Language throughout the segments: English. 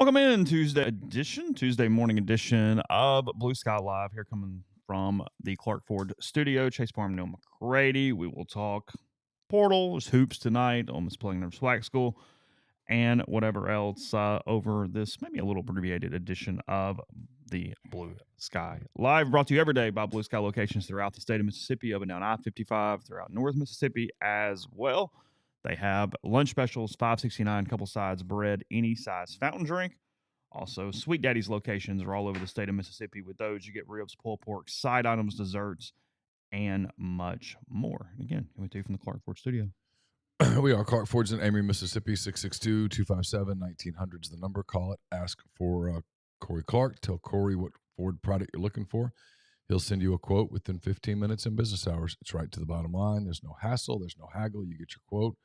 Welcome in Tuesday morning edition of Blue Sky Live. Here coming from the Clark Ford studio. Chase Parham, Neal, McCready. We will talk portal. There's hoops tonight. Almost playing their swag school and whatever else over this maybe a little abbreviated edition of the Blue Sky Live. Brought to you every day by Blue Sky locations throughout the state of Mississippi, up and down I-55, throughout North Mississippi as well. They have lunch specials, $5.69, couple sides bread, any size fountain drink. Also, Sweet Daddy's locations are all over the state of Mississippi. With those, you get ribs, pulled pork, side items, desserts, and much more. And again, coming to you from the Clark Ford studio. We are Clark Ford's in Amory, Mississippi, 662-257-1900 is the number. Call it. Ask for Corey Clark. Tell Corey what Ford product you're looking for. He'll send you a quote within 15 minutes in business hours. It's right to the bottom line. There's no hassle. There's no haggle. You get your quote.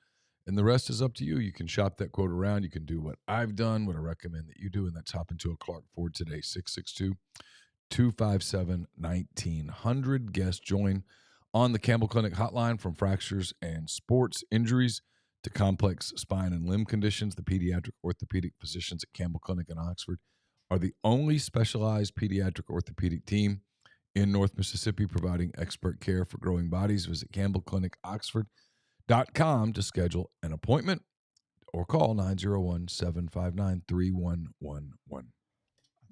And the rest is up to you. You can shop that quote around. You can do what I've done, what I recommend that you do, and that's hop into a Clark Ford today, 662-257-1900. Guests join on the Campbell Clinic hotline. From fractures and sports injuries to complex spine and limb conditions. The pediatric orthopedic physicians at Campbell Clinic in Oxford are the only specialized pediatric orthopedic team in North Mississippi, providing expert care for growing bodies. Visit campbellclinicoxford.com to schedule an appointment or call 901-759-3111.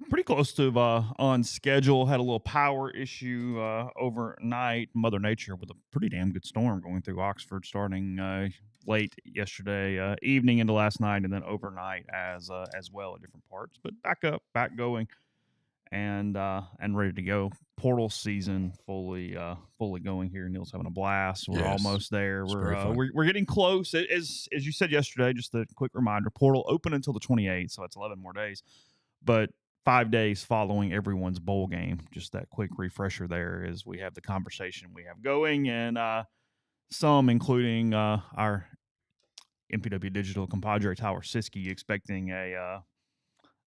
Pretty close to on schedule. Had a little power issue overnight. Mother Nature with a pretty damn good storm going through Oxford starting late yesterday evening into last night, and then overnight as well at different parts. But back up, back going, and ready to go. Portal season fully going here. Neal's having a blast. We're almost there. We're getting close. As you said yesterday, just a quick reminder: portal open until the 28th, so it's 11 more days. But 5 days following everyone's bowl game. Just that quick refresher there as we have the conversation we have going, and some, including our MPW Digital compadre Tyler Siskey, expecting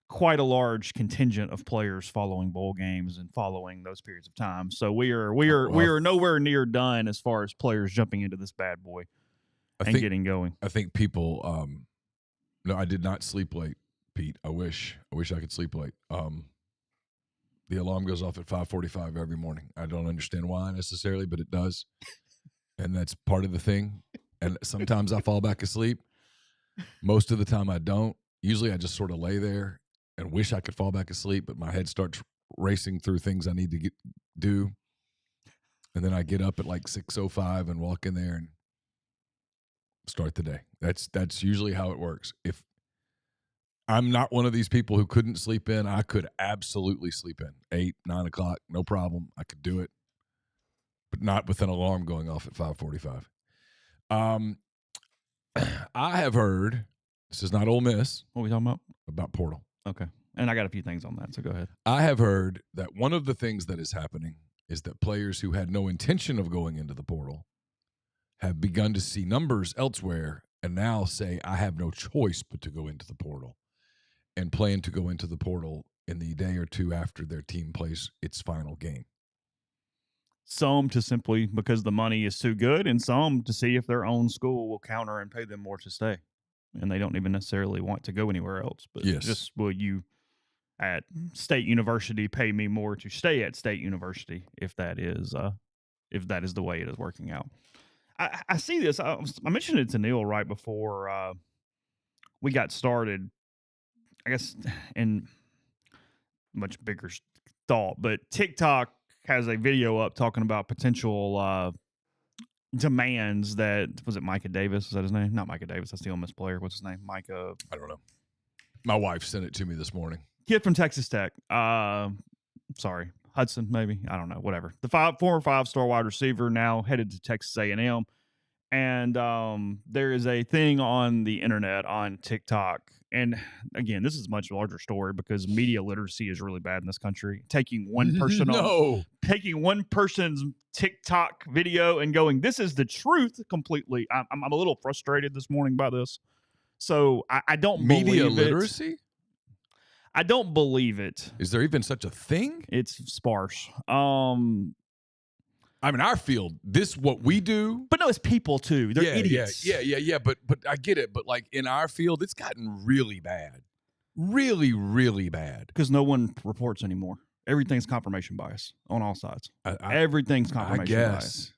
quite a large contingent of players following bowl games and following those periods of time. So we are nowhere near done as far as players jumping into this bad boy getting going. I think people. No, I did not sleep late, Pete. I wish I could sleep late. The alarm goes off at 5:45 every morning. I don't understand why necessarily, but it does, and that's part of the thing. And sometimes I fall back asleep. Most of the time I don't. Usually I just sort of lay there and wish I could fall back asleep, but my head starts racing through things I need to do. And then I get up at like 6:05 and walk in there and start the day. That's usually how it works. If I'm not one of these people who couldn't sleep in, I could absolutely sleep in 8, 9 o'clock, no problem. I could do it, but not with an alarm going off at 5:45. I have heard, this is not Ole Miss. What are we talking about? About portal. Okay. And I got a few things on that, so go ahead. I have heard that one of the things that is happening is that players who had no intention of going into the portal have begun to see numbers elsewhere and now say, I have no choice but to go into the portal, and plan to go into the portal in the day or two after their team plays its final game. Some to simply because the money is too good, and some to see if their own school will counter and pay them more to stay. And they don't even necessarily want to go anywhere else. But just, will you at State University pay me more to stay at State University if that is the way it is working out? I see this. I mentioned it to Neal right before we got started, I guess, in much bigger thought. But TikTok has a video up talking about potential demands that, was it Micah Davis? Is that his name? Not Micah Davis. That's the Ole Miss player. What's his name? Micah. I don't know. My wife sent it to me this morning. Kid from Texas Tech. Sorry, Hudson, maybe. I don't know. Whatever. The former 5-star wide receiver, now headed to Texas A&M. And there is a thing on the internet, on TikTok. And again, this is a much larger story because media literacy is really bad in this country. Taking one person taking one person's TikTok video and going, this is the truth completely. I'm a little frustrated this morning by this. So I don't believe media literacy? I don't believe it. Is there even such a thing? It's sparse. I mean, our field, this what we do. But no, it's people too. They're idiots. Yeah. But I get it. But like in our field, it's gotten really bad. really, really bad. Because no one reports anymore. Everything's confirmation bias on all sides. Everything's confirmation bias.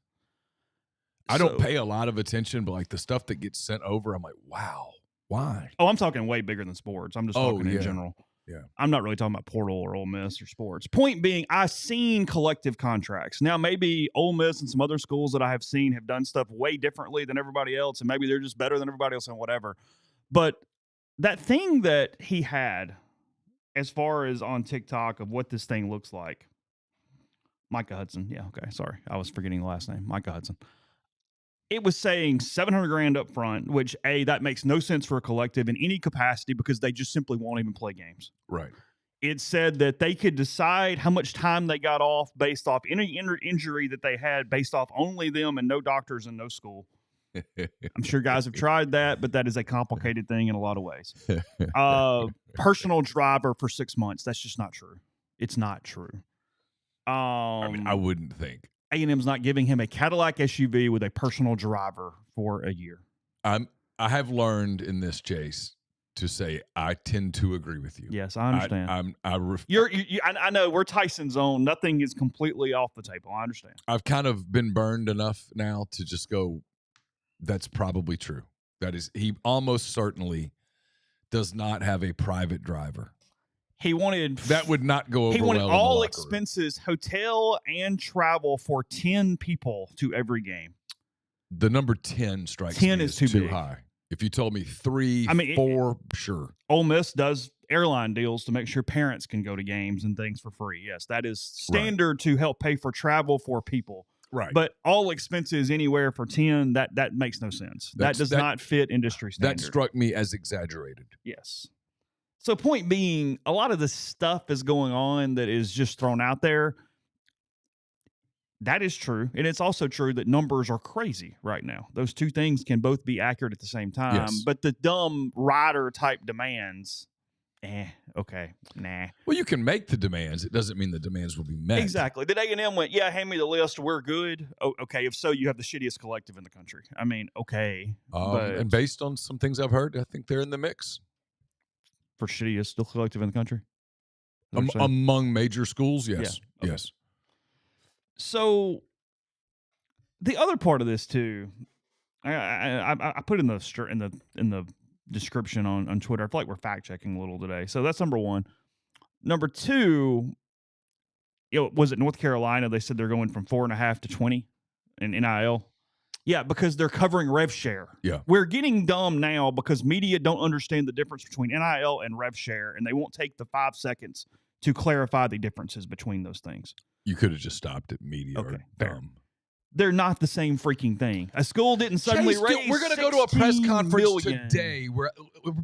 I don't pay a lot of attention, but like the stuff that gets sent over, I'm like, wow, why? Oh, I'm talking way bigger than sports. I'm just talking in general. Yeah. I'm not really talking about portal or Ole Miss or sports. Point being, I've seen collective contracts. Now, maybe Ole Miss and some other schools that I have seen have done stuff way differently than everybody else, and maybe they're just better than everybody else and whatever. But that thing that he had as far as on TikTok of what this thing looks like, Micah Hudson. Yeah, okay, sorry. I was forgetting the last name. Micah Hudson. It was saying $700,000 up front, which, that makes no sense for a collective in any capacity because they just simply won't even play games. Right. It said that they could decide how much time they got off based off any injury that they had based off only them and no doctors and no school. I'm sure guys have tried that, but that is a complicated thing in a lot of ways. Personal driver for 6 months. That's just not true. It's not true. I wouldn't think. A&M's not giving him a Cadillac SUV with a personal driver for a year. I have learned in this, Chase, to say I tend to agree with you. Yes, I understand. I know we're Tyson's own. Nothing is completely off the table. I understand. I've kind of been burned enough now to just go, that's probably true. That is, he almost certainly does not have a private driver. He wanted that would not go over. He wanted well all expenses, hotel and travel for 10 people to every game. The number 10 strikes 10 me is as too big. high. If you told me 3, 4, sure. Ole Miss does airline deals to make sure parents can go to games and things for free. Yes, that is standard to help pay for travel for people. Right. But all expenses anywhere for 10, that makes no sense. That does not fit industry standard. That struck me as exaggerated. Yes. So point being, a lot of the stuff is going on that is just thrown out there. That is true. And it's also true that numbers are crazy right now. Those two things can both be accurate at the same time. Yes. But the dumb rider type demands, okay, nah. Well, you can make the demands. It doesn't mean the demands will be met. Exactly. That A&M went, hand me the list. We're good. Oh, okay. If so, you have the shittiest collective in the country. I mean, okay. And based on some things I've heard, I think they're in the mix. For shittiest collective in the country? Among major schools, yes. Yeah. Okay. Yes. So the other part of this too, I put in the description on Twitter. I feel like we're fact checking a little today. So that's number one. Number two, was it North Carolina? They said they're going from 4.5 to 20 in NIL. Yeah, because they're covering rev share. Yeah. We're getting dumb now because media don't understand the difference between NIL and rev share, and they won't take the 5 seconds to clarify the differences between those things. You could have just stopped at media. Okay, fair. They're not the same freaking thing. A school didn't suddenly raise. We're going to go to a press conference today where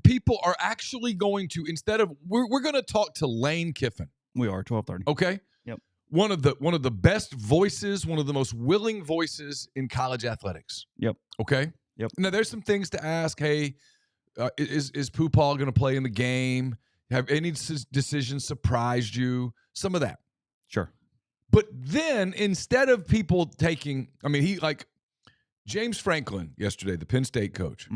people are actually going to, instead of, we're going to talk to Lane Kiffin. We are 12:30. Okay. Yep. One of the best voices, one of the most willing voices in college athletics. Yep. Okay. Yep. Now there's some things to ask. Hey, is Pooh Paul going to play in the game? Have any decisions surprised you? Some of that. Sure. But then instead of people taking, James Franklin yesterday, the Penn State coach,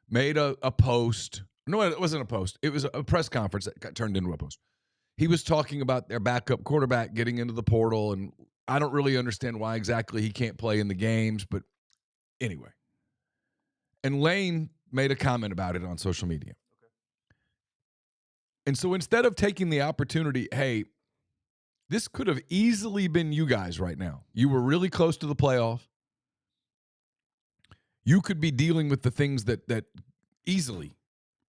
made a post. No, it wasn't a post. It was a press conference that got turned into a post. He was talking about their backup quarterback getting into the portal, and I don't really understand why exactly he can't play in the games, but anyway. And Lane made a comment about it on social media. Okay. And so instead of taking the opportunity, hey, this could have easily been you guys right now. You were really close to the playoff. You could be dealing with the things that easily,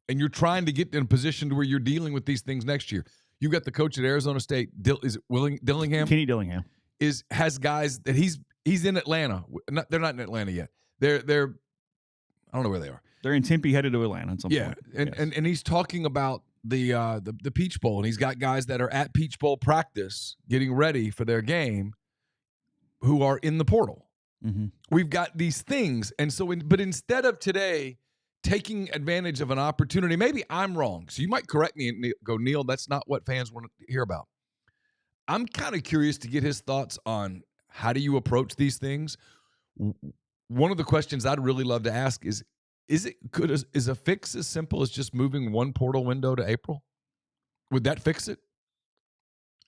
and you're trying to get in a position to where you're dealing with these things next year. You got the coach at Arizona State. Is it Dillingham? Kenny Dillingham has guys that he's in Atlanta. They're not in Atlanta yet. They're I don't know where they are. They're in Tempe, headed to Atlanta at some point. And he's talking about the Peach Bowl, and he's got guys that are at Peach Bowl practice getting ready for their game who are in the portal. Mm-hmm. We've got these things, and so but instead of today taking advantage of an opportunity, maybe I'm wrong, so you might correct me and go, Neal, that's not what fans want to hear about. I'm kind of curious to get his thoughts on how do you approach these things. One of the questions I'd really love to ask is a fix as simple as just moving one portal window to April? Would that fix it?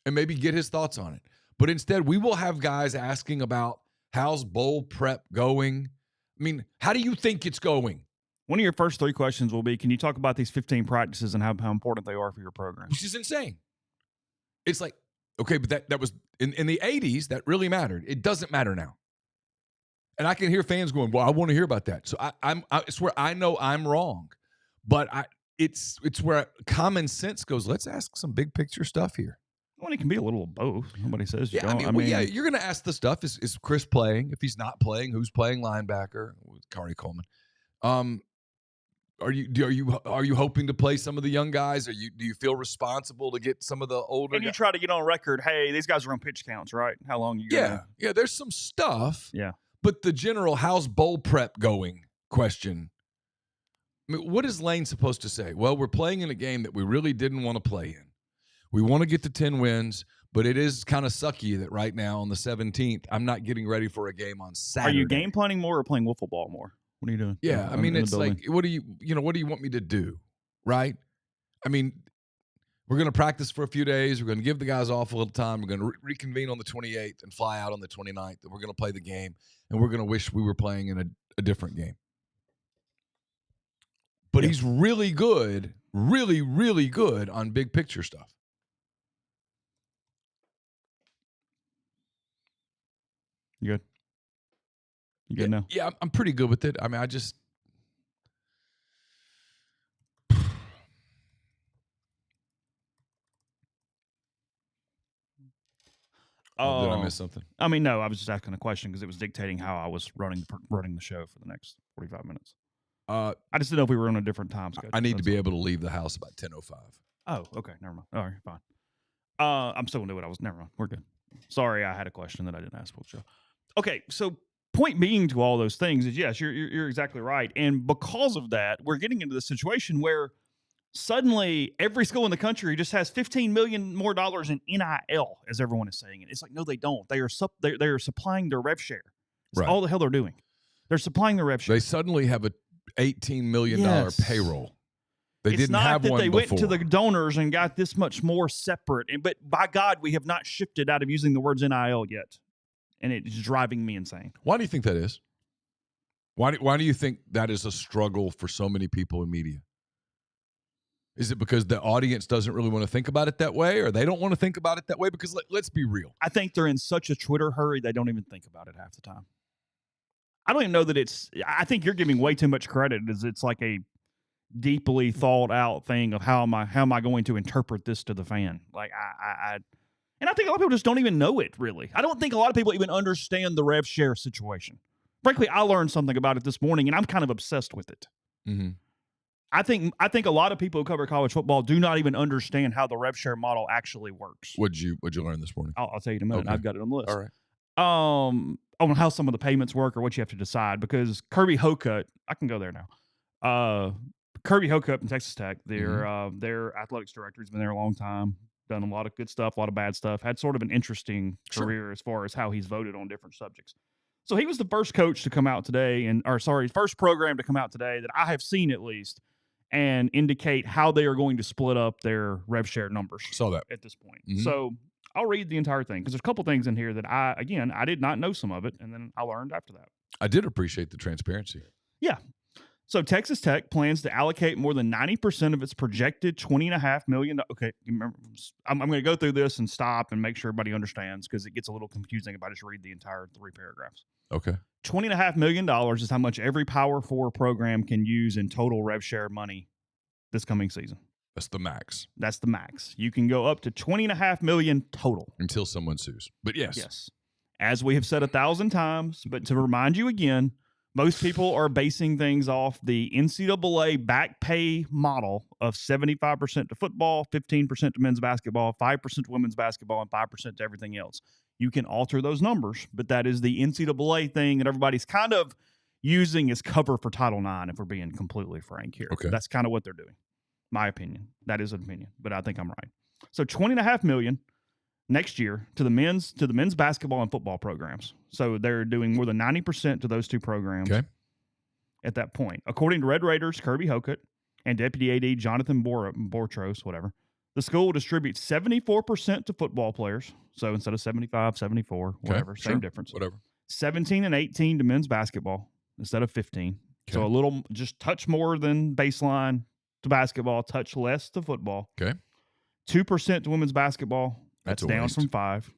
And maybe get his thoughts on it. But instead, we will have guys asking about how's bowl prep going. I mean, how do you think it's going? One of your first 3 questions will be, can you talk about these 15 practices and how important they are for your program? Which is insane. It's like, okay, but that was in the 80s, that really mattered. It doesn't matter now. And I can hear fans going, well, I want to hear about that. So it's where I know I'm wrong. But it's where common sense goes, let's ask some big picture stuff here. Well, it can be a little of both. Nobody says you Yeah, don't. you're going to ask the stuff. Is Chris playing? If he's not playing, who's playing linebacker? With Kari Coleman. Are you hoping to play some of the young guys? Do you feel responsible to get some of the older? And you try to get on record. Hey, these guys are on pitch counts, right? How long you? Yeah. There's some stuff. Yeah. But the general how's bowl prep going question. I mean, what is Lane supposed to say? Well, we're playing in a game that we really didn't want to play in. We want to get to 10 wins, but it is kind of sucky that right now on the 17th, I'm not getting ready for a game on Saturday. Are you game planning more or playing wiffle ball more? What are you doing? Yeah, I mean, it's like, what do you want me to do, right? I mean, we're going to practice for a few days. We're going to give the guys off a little time. We're going to reconvene on the 28th and fly out on the 29th, and we're going to play the game, and we're going to wish we were playing in a different game. But he's really good, really, really good on big picture stuff. You good? You good now? Yeah, I'm pretty good with it. I mean, I just did I miss something? I mean, no. I was just asking a question because it was dictating how I was running the show for the next 45 minutes. I just didn't know if we were on a different time schedule. I need to be able to leave the house about 10:05. Oh, okay. Never mind. All right, fine. I'm still gonna do what I was. Never mind. We're good. Sorry, I had a question that I didn't ask for the show. Okay, so point being to all those things is, yes, you're exactly right. And because of that, we're getting into the situation where suddenly every school in the country just has $15 million more in NIL, as everyone is saying it. It's like, no, they don't. They are supplying their rev share. That's all the hell they're doing. They're supplying their rev share. They suddenly have a $18 million payroll. They didn't have one before. It's not that they went to the donors and got this much more separate. But by God, we have not shifted out of using the words NIL yet. And it's driving me insane. Why do you think that is? Why do you think that is a struggle for so many people in media? Is it because the audience doesn't really want to think about it that way, or they don't want to think about it that way? Because let's be real. I think they're in such a Twitter hurry, they don't even think about it half the time. I don't even know that it's – I think you're giving way too much credit as it's like a deeply thought out thing of how am I going to interpret this to the fan? Like and I think a lot of people just don't even know it, really. I don't think a lot of people even understand the rev share situation. Frankly, I learned something about it this morning, and I'm kind of obsessed with it. Mm-hmm. I think a lot of people who cover college football do not even understand how the rev share model actually works. What'd you learn this morning? I'll tell you in a minute. Okay. I've got it on the list. All right. On how some of the payments work or what you have to decide, because Kirby Hocutt, I can go there now. Kirby Hocutt from Texas Tech, their athletics director, has been there a long time, done a lot of good stuff, a lot of bad stuff, had sort of an interesting career as far as how he's voted on different subjects. So he was the first coach to come out today, first program to come out today that I have seen at least, and indicate how they are going to split up their rev share numbers. Saw that at this point. Mm-hmm. So I'll read the entire thing because there's a couple things in here that I did not know some of it, and then I learned after that. I did appreciate the transparency. Yeah. So Texas Tech plans to allocate more than 90% of its projected $20.5 million. Okay, remember, I'm going to go through this and stop and make sure everybody understands because it gets a little confusing if I just read the entire 3 paragraphs. Okay. $20.5 million is how much every Power 4 program can use in total rev share money this coming season. That's the max. That's the max. You can go up to $20.5 million total. Until someone sues. But yes. Yes. As we have said 1,000 times, but to remind you again, most people are basing things off the NCAA back pay model of 75% to football, 15% to men's basketball, 5% to women's basketball, and 5% to everything else. You can alter those numbers, but that is the NCAA thing that everybody's kind of using as cover for Title IX, if we're being completely frank here. Okay. That's kind of what they're doing. My opinion. That is an opinion, but I think I'm right. So $20.5 million next year to the men's basketball and football programs. So they're doing more than 90% to those two programs at that point. According to Red Raiders, Kirby Hocutt, and Deputy AD Jonathan Bortros, whatever, The school distributes 74% to football players. So instead of 75, 74, whatever, same difference. Whatever. 17 and 18 to men's basketball instead of 15. Okay. So a little, just touch more than baseline to basketball, touch less to football. Okay. 2% to women's basketball. That's down waste. from 5.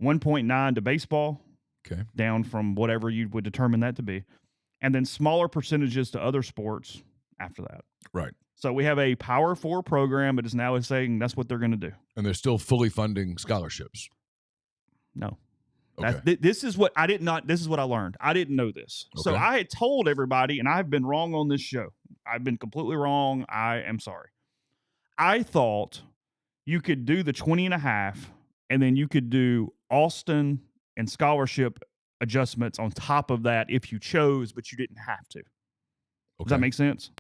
1.9 to baseball. Okay. Down from whatever you would determine that to be. And then smaller percentages to other sports after that. Right. So we have a Power 4 program that is now saying that's what they're going to do. And they're still fully funding scholarships. No. Okay. This is what I learned. I didn't know this. Okay. So I had told everybody, and I've been wrong on this show. I've been completely wrong. I am sorry. I thought you could do the 20.5, and then you could do Austin and scholarship adjustments on top of that if you chose, but you didn't have to. Does that make sense?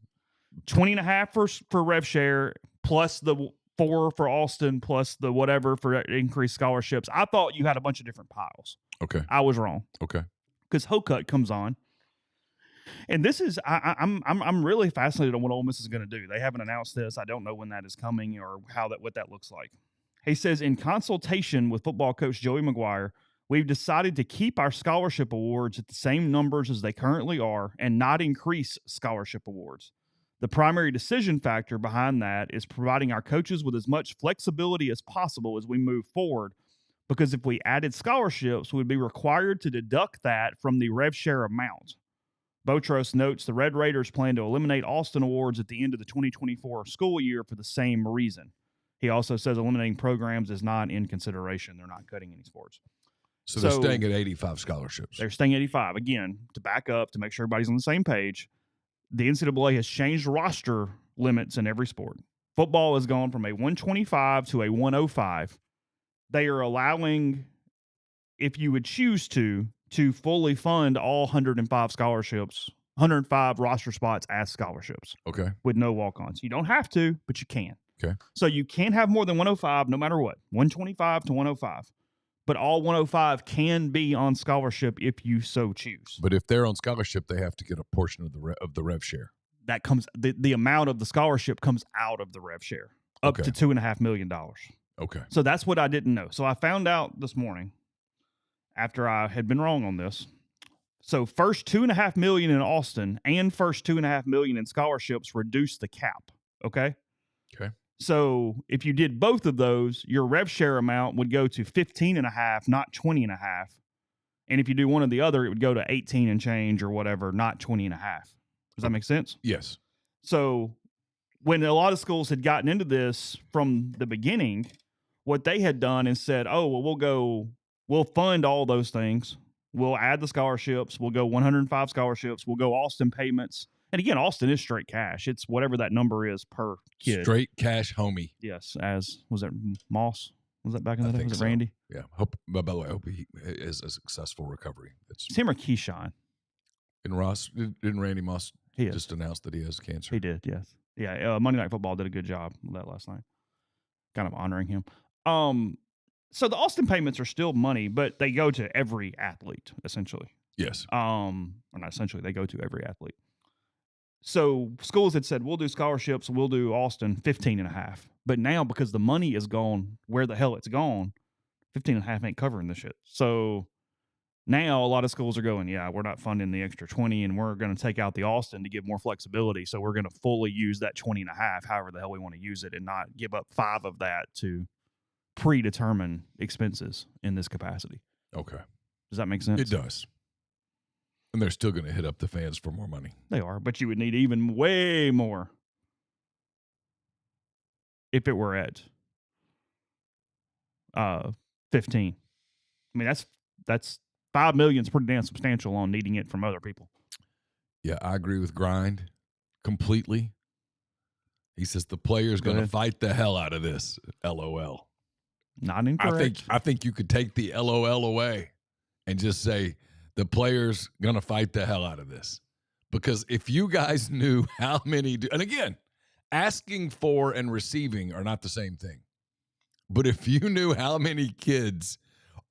20.5 for rev share plus the 4 for Austin plus the whatever for increased scholarships. I thought you had a bunch of different piles. Okay. I was wrong. Okay. Because Hokut comes on, and this is I'm really fascinated on what Ole Miss is going to do. They haven't announced this. I don't know when that is coming or what that looks like. He says, in consultation with football coach Joey McGuire, we've decided to keep our scholarship awards at the same numbers as they currently are and not increase scholarship awards. The primary decision factor behind that is providing our coaches with as much flexibility as possible as we move forward, because if we added scholarships, we'd be required to deduct that from the rev share amount. Botros notes the Red Raiders plan to eliminate Austin awards at the end of the 2024 school year for the same reason. He also says eliminating programs is not in consideration. They're not cutting any sports. So they're staying at 85 scholarships. They're staying at 85. Again, to back up, to make sure everybody's on the same page, the NCAA has changed roster limits in every sport. Football has gone from a 125 to a 105. They are allowing, if you would choose to fully fund all 105 scholarships, 105 roster spots as scholarships. Okay. With no walk-ons. You don't have to, but you can. Okay. So you can't have more than 105 no matter what. 125 to 105. But all 105 can be on scholarship if you so choose. But if they're on scholarship, they have to get a portion of the rev share. That comes the amount of the scholarship comes out of the rev share up to $2.5 million. Okay. So that's what I didn't know. So I found out this morning after I had been wrong on this. So first $2.5 million in Austin and first $2.5 million in scholarships reduce the cap. Okay. Okay. So if you did both of those, your rev share amount would go to 15.5, not 20.5. And if you do one or the other, it would go to 18 and change or whatever, not 20.5. Does that make sense? Yes. So when a lot of schools had gotten into this from the beginning, what they had done is said, oh, well, we'll fund all those things. We'll add the scholarships. We'll go 105 scholarships. We'll go Austin payments. And again, Austin is straight cash. It's whatever that number is per kid. Straight cash, homie. Yes. Was it Moss? Was that back in the day? Was it so. Randy? Yeah. By the way, I hope he is a successful recovery. It's him or Keyshawn? And Ross, didn't Randy Moss just announce that he has cancer? He did, yes. Yeah, Monday Night Football did a good job with that last night. Kind of honoring him. So the Austin payments are still money, but they go to every athlete, essentially. Yes. Or not essentially, they go to every athlete. So schools had said, we'll do scholarships, we'll do Austin 15.5. But now, because the money is gone where the hell it's gone, 15.5 ain't covering this shit. So now a lot of schools are going, yeah, we're not funding the extra 20, and we're going to take out the Austin to give more flexibility. So we're going to fully use that 20.5, however the hell we want to use it, and not give up 5 of that to predetermine expenses in this capacity. Okay. Does that make sense? It does. And they're still going to hit up the fans for more money. They are, but you would need even way more if it were at 15. I mean, that's $5 million is pretty damn substantial on needing it from other people. Yeah, I agree with Grind completely. He says the player's going to fight the hell out of this. LOL. Not incorrect. I think you could take the LOL away and just say the player's going to fight the hell out of this. Because if you guys knew how many and again, asking for and receiving are not the same thing. But if you knew how many kids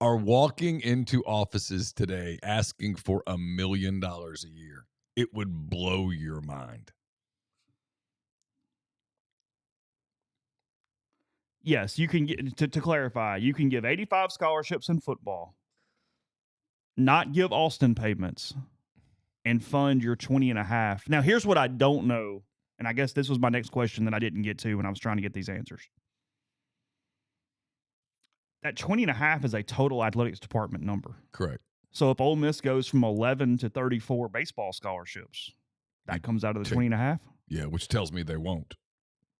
are walking into offices today asking for $1 million a year, it would blow your mind. Yes, you can get to clarify. You can give 85 scholarships in football, not give Austin payments, and fund your 20 and a half. Now, here's what I don't know, and I guess this was my next question that I didn't get to when I was trying to get these answers. That 20 and a half is a total athletics department number. Correct. So if Ole Miss goes from 11 to 34 baseball scholarships, that comes out of the 20 and a half? Yeah, which tells me they won't.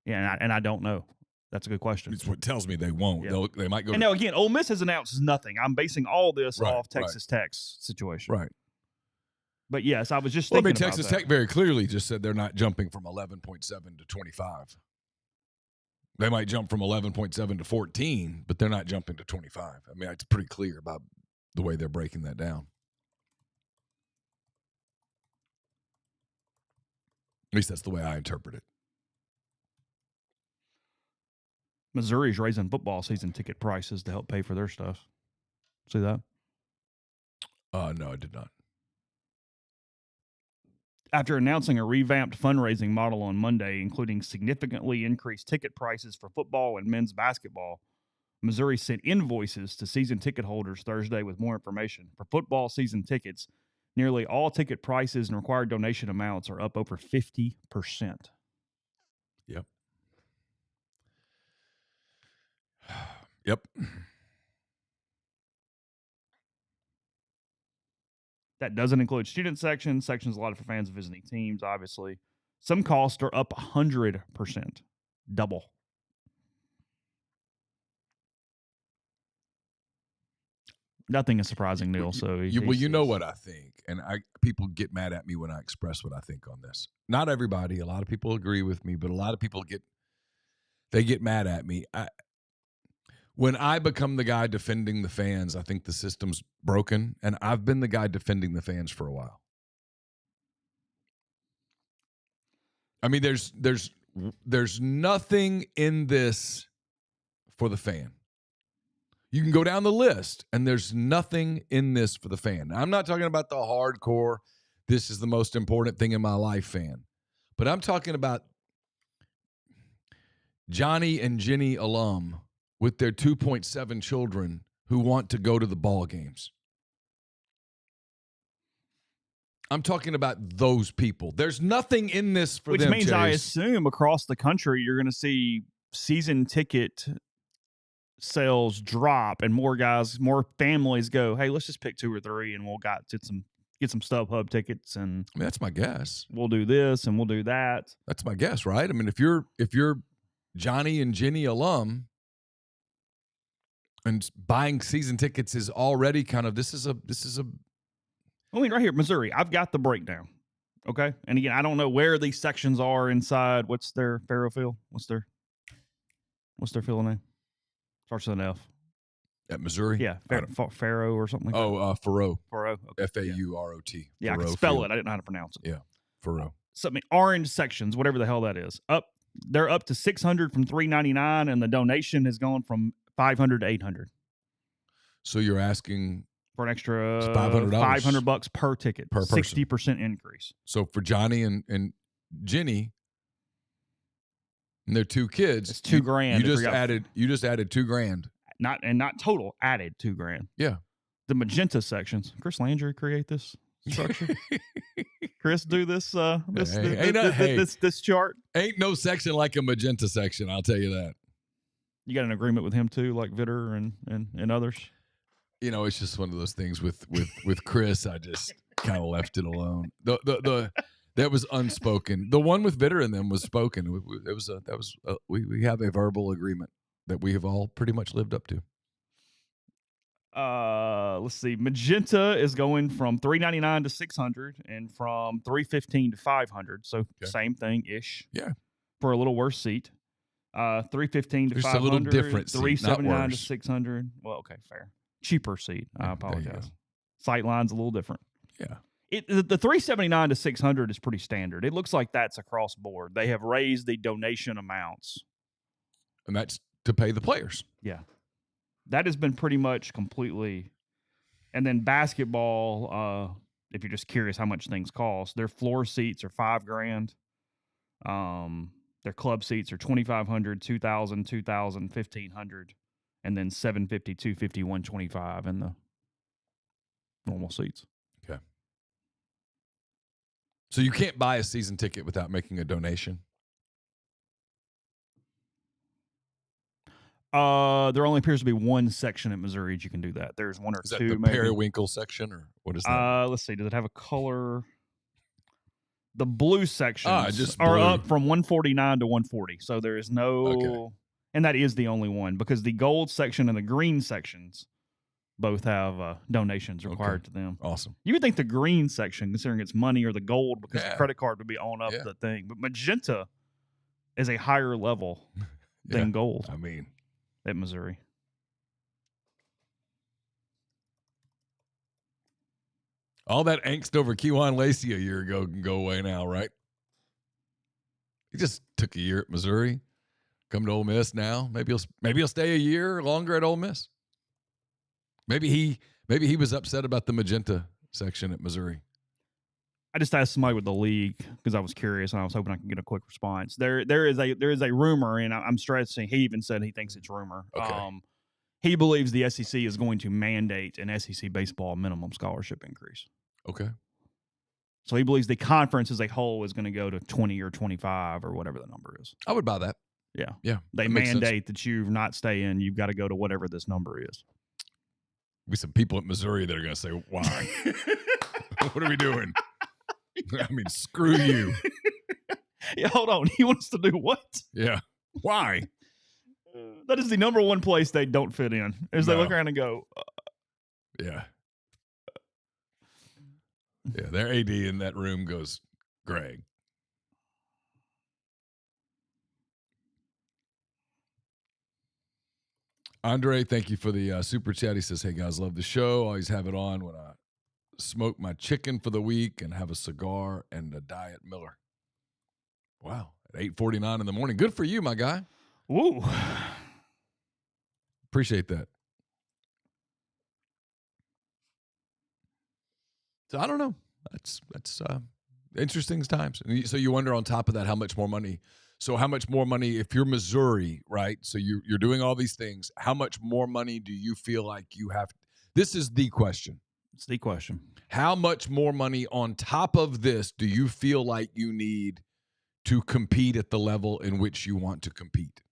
Yeah, and I don't know. That's a good question. It's what tells me they won't. Yeah. They might go. And now, again, Ole Miss has announced nothing. I'm basing all this off Texas Tech's situation. Right. But yes, I was just thinking about Texas Tech very clearly just said they're not jumping from 11.7 to 25. They might jump from 11.7 to 14, but they're not jumping to 25. I mean, it's pretty clear about the way they're breaking that down. At least that's the way I interpret it. Missouri's raising football season ticket prices to help pay for their stuff. See that? No, I did not. After announcing a revamped fundraising model on Monday, including significantly increased ticket prices for football and men's basketball, Missouri sent invoices to season ticket holders Thursday with more information. For football season tickets, nearly all ticket prices and required donation amounts are up over 50%. Yep. Yep. That doesn't include student sections. Sections a lot for fans of visiting teams, obviously. Some costs are up 100%, double. Nothing is surprising, Neal. So you know what I think, and people get mad at me when I express what I think on this. Not everybody. A lot of people agree with me, but a lot of people get mad at me. When I become the guy defending the fans, I think the system's broken, and I've been the guy defending the fans for a while. I mean, there's nothing in this for the fan. You can go down the list, and there's nothing in this for the fan. Now, I'm not talking about the hardcore, this is the most important thing in my life fan. But I'm talking about Johnny and Jenny alum with their 2.7 children who want to go to the ball games. I'm talking about those people. There's nothing in this for them, Which means Chase. I assume across the country you're going to see season ticket sales drop and more families go, hey, let's just pick 2 or 3 and we'll get some StubHub tickets, and I mean, that's my guess. We'll do this and we'll do that. That's my guess, right? I mean, if you're Johnny and Jenny alum and buying season tickets is already kind of this is a I mean, right here, Missouri, I've got the breakdown. Okay. And again, I don't know where these sections are inside. What's their Faro field? What's their field name? Starts with an F. At Missouri? Yeah. Faro or something like that. Faro. Faro. Okay. F-A-U-R-O-T. Yeah, Faro I can spell field. it. I didn't know how to pronounce it. Yeah. Faro. Something orange sections, whatever the hell that is. They're up to $600 from $399, and the donation has gone from $500 to $800. So you're asking for an extra $500 per ticket, per person. 60% increase. So for Johnny and Jenny and their 2 kids, it's $2,000. You just added $2,000. Not total, added $2,000. Yeah. The magenta sections. Chris Landry create this structure. Chris do this this chart. Ain't no section like a magenta section, I'll tell you that. You got an agreement with him too, like Vitter and others? You know, it's just one of those things with Chris. I just kind of left it alone. That was unspoken. The one with Vitter and them was spoken. We have a verbal agreement that we have all pretty much lived up to. Let's see. Magenta is going from $399 to $600, and from $315 to $500. So same thing ish. Yeah. For a little worse seat. $315 to $500. A little different. $379 to $600. Well, okay, fair. Cheaper seat. I apologize. Sightline's a little different. Yeah. The $379 to $600 is pretty standard. It looks like that's across board. They have raised the donation amounts, and that's to pay the players. Yeah, that has been pretty much completely. And then basketball. If you're just curious how much things cost, their floor seats are $5,000. Their club seats are $2,500, $2,000, $2,000, $1,500, and then $750, $250, $125 in the normal seats. Okay. So you can't buy a season ticket without making a donation? There only appears to be one section at Missouri that you can do that. There's one or Is that two, the maybe. periwinkle section, or what is that? Let's see. Does it have a color? The blue sections just are blue. up from 149 to 140. So there is no, Okay. And that is the only one, because the gold section and the green sections both have donations required to them. Awesome. You would think the green section, considering it's money, or the gold, because the Yeah. credit card would be on up Yeah. the thing. But magenta is a higher level than gold I mean, at Missouri. all that angst over Kewan Lacey a year ago can go away now, right? He just took a year at Missouri, come to Ole Miss now. Maybe he'll stay a year longer at Ole Miss. Maybe he was upset about the magenta section at Missouri. I just asked somebody with the league because I was curious and I was hoping I could get a quick response. There is a rumor, and I'm stressing. He even said he thinks it's rumor. Okay. He believes the SEC is going to mandate an SEC baseball minimum scholarship increase. Okay. So he believes the conference as a whole is going to go to 20 or 25 or whatever the number is. I would buy that. Yeah. Yeah. They that makes sense. mandate that you not stay in. You've got to go to whatever this number is. Be some people at Missouri that are going to say, why? What are we doing? I mean, screw you. Yeah, hold on. He wants to do what? Yeah. Why? That is the number one place they don't fit in. As they look around and go, Yeah. Yeah, their AD in that room goes, Greg. Andre, thank you for the super chat. He says, hey, guys, love the show. Always have it on when I smoke my chicken for the week and have a cigar and a Diet Miller. Wow, at 8:49 in the morning. Good for you, my guy. woo. Appreciate that. So I don't know. That's interesting times. And so you wonder on top of that how much more money. So how much more money if you're Missouri, right? So you're doing all these things. How much more money do you feel like you have? This is the question. It's the question. How much more money on top of this do you feel like you need to compete at the level in which you want to compete?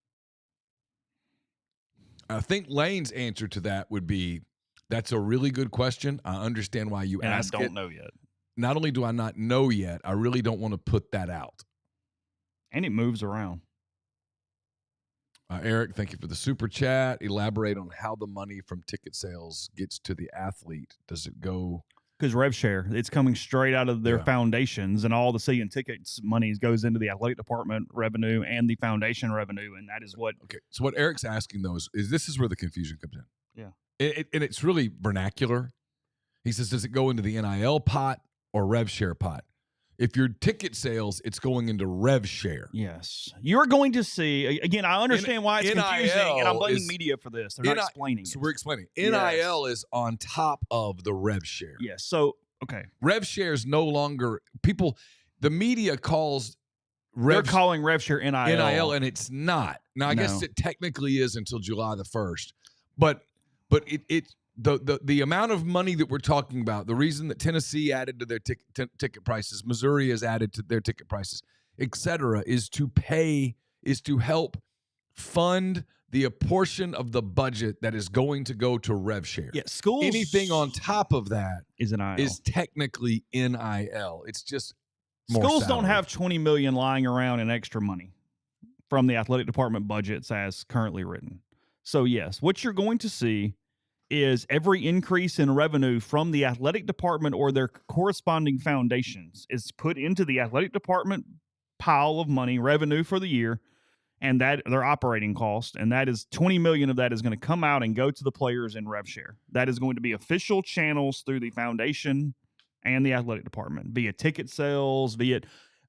I think Lane's answer to that would be, that's a really good question. I understand why you ask it. I don't know yet. Not only do I not know yet, I really don't want to put that out. And it moves around. Eric, thank you for the super chat. Elaborate on how the money from ticket sales gets to the athlete. Does it go? Because rev share, it's coming straight out of their foundations, and all the season tickets money goes into the athletic department revenue and the foundation revenue, and that is what. Okay, so what Eric's asking though is this is where the confusion comes in. Yeah, and it's really vernacular. He says, does it go into the NIL pot or rev share pot? If your ticket sales, it's going into rev share. Yes. You're going to see, again, I understand why it's confusing, and I'm blaming media for this. They're not explaining So it. we're explaining. NIL is on top of the rev share. Yes. So, okay. Rev share is no longer, the media calls they're calling rev share NIL. NIL, and it's not. Now, I guess it technically is until July the 1st. But the amount of money that we're talking about, the reason that Tennessee added to their ticket prices, Missouri has added to their ticket prices, et cetera, is to help fund a portion of the budget that is going to go to rev share. Yeah, schools. Anything on top of that is technically NIL. It's just schools don't have $20 million lying around in extra money from the athletic department budgets as currently written. So yes, what you're going to see is every increase in revenue from the athletic department or their corresponding foundations is put into the athletic department pile of money, revenue for the year, and that their operating cost, and that is $20 million of that is going to come out and go to the players in rev share. That is going to be official channels through the foundation and the athletic department, be it ticket sales, be it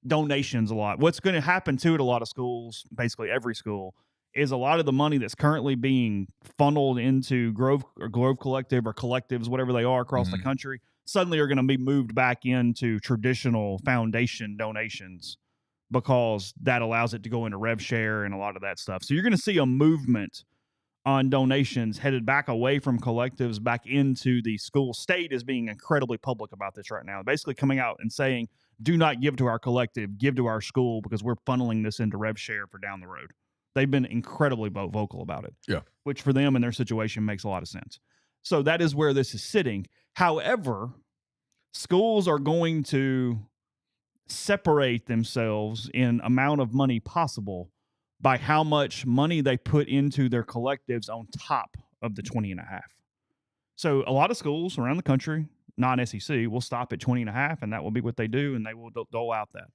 donations a lot. What's going to happen too at a lot of schools, basically every school, is a lot of the money that's currently being funneled into Grove Collective or collectives, whatever they are across the country, suddenly are going to be moved back into traditional foundation donations because that allows it to go into rev share and a lot of that stuff. So you're going to see a movement on donations headed back away from collectives back into the school. State is being incredibly public about this right now, basically coming out and saying, do not give to our collective, give to our school, because we're funneling this into rev share for down the road. They've been incredibly vocal about it. Yeah. Which for them and their situation makes a lot of sense. So that is where this is sitting. However, schools are going to separate themselves in amount of money possible by how much money they put into their collectives on top of the 20 and a half. So a lot of schools around the country, non-SEC, will stop at 20 and a half, and that will be what they do, and they will dole out that.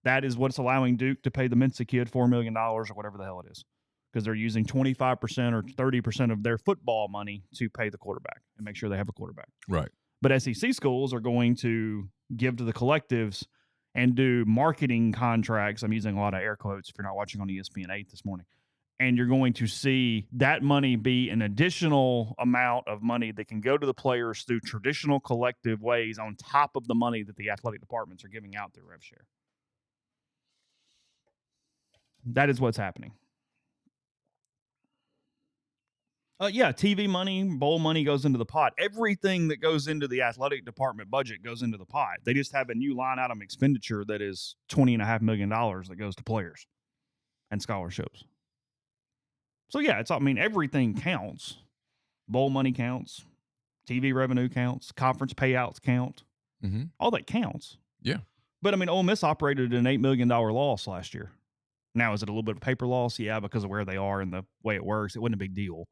That is what's allowing Duke to pay the Mensa kid $4 million or whatever the hell it is, because they're using 25% or 30% of their football money to pay the quarterback and make sure they have a quarterback. Right. But SEC schools are going to give to the collectives and do marketing contracts. I'm using a lot of air quotes if you're not watching on ESPN 8 this morning. And you're going to see that money be an additional amount of money that can go to the players through traditional collective ways on top of the money that the athletic departments are giving out through rev share. That is what's happening. TV money, bowl money goes into the pot. Everything that goes into the athletic department budget goes into the pot. They just have a new line item expenditure that is $20.5 million that goes to players and scholarships. So, everything counts. Bowl money counts. TV revenue counts. Conference payouts count. Mm-hmm. All that counts. Yeah. But, Ole Miss operated an $8 million loss last year. Now, is it a little bit of paper loss? Yeah, because of where they are and the way it works. It wasn't a big deal.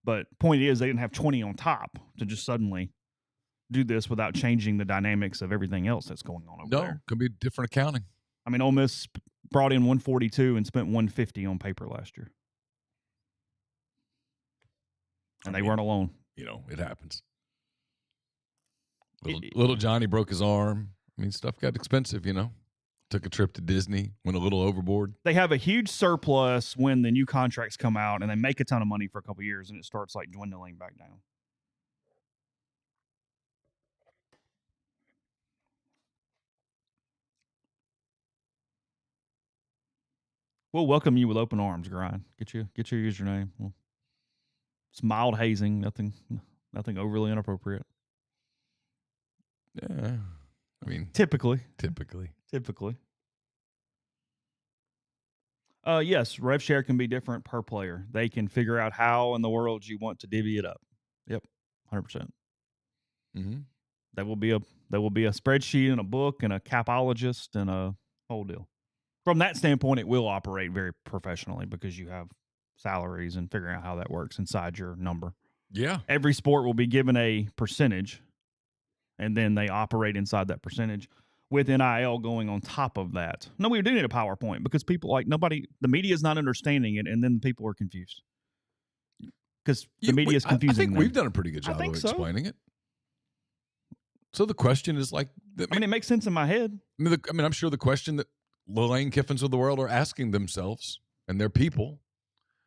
But point is, they didn't have 20 on top to just suddenly do this without changing the dynamics of everything else that's going on over there. No, could be different accounting. Ole Miss brought in 142 and spent 150 on paper last year. And they weren't alone. It happens. Little Johnny broke his arm. Stuff got expensive, Took a trip to Disney, went a little overboard. They have a huge surplus when the new contracts come out, and they make a ton of money for a couple of years, and it starts dwindling back down. We'll welcome you with open arms, Grind. Get your username. It's mild hazing, nothing overly inappropriate. Yeah, typically. Yes, rev share can be different per player. They can figure out how in the world you want to divvy it up. Yep, 100%. Mm-hmm. There will be a spreadsheet and a book and a capologist and a whole deal. From that standpoint, it will operate very professionally because you have salaries and figuring out how that works inside your number. Yeah. Every sport will be given a percentage, and then they operate inside that percentage with NIL going on top of that. No, we do need a PowerPoint because people the media is not understanding it, and then people are confused because the media is confusing. I think we've done a pretty good job of explaining it. So the question is it makes sense in my head. I'm sure the question that Lane Kiffins of the world are asking themselves and their people,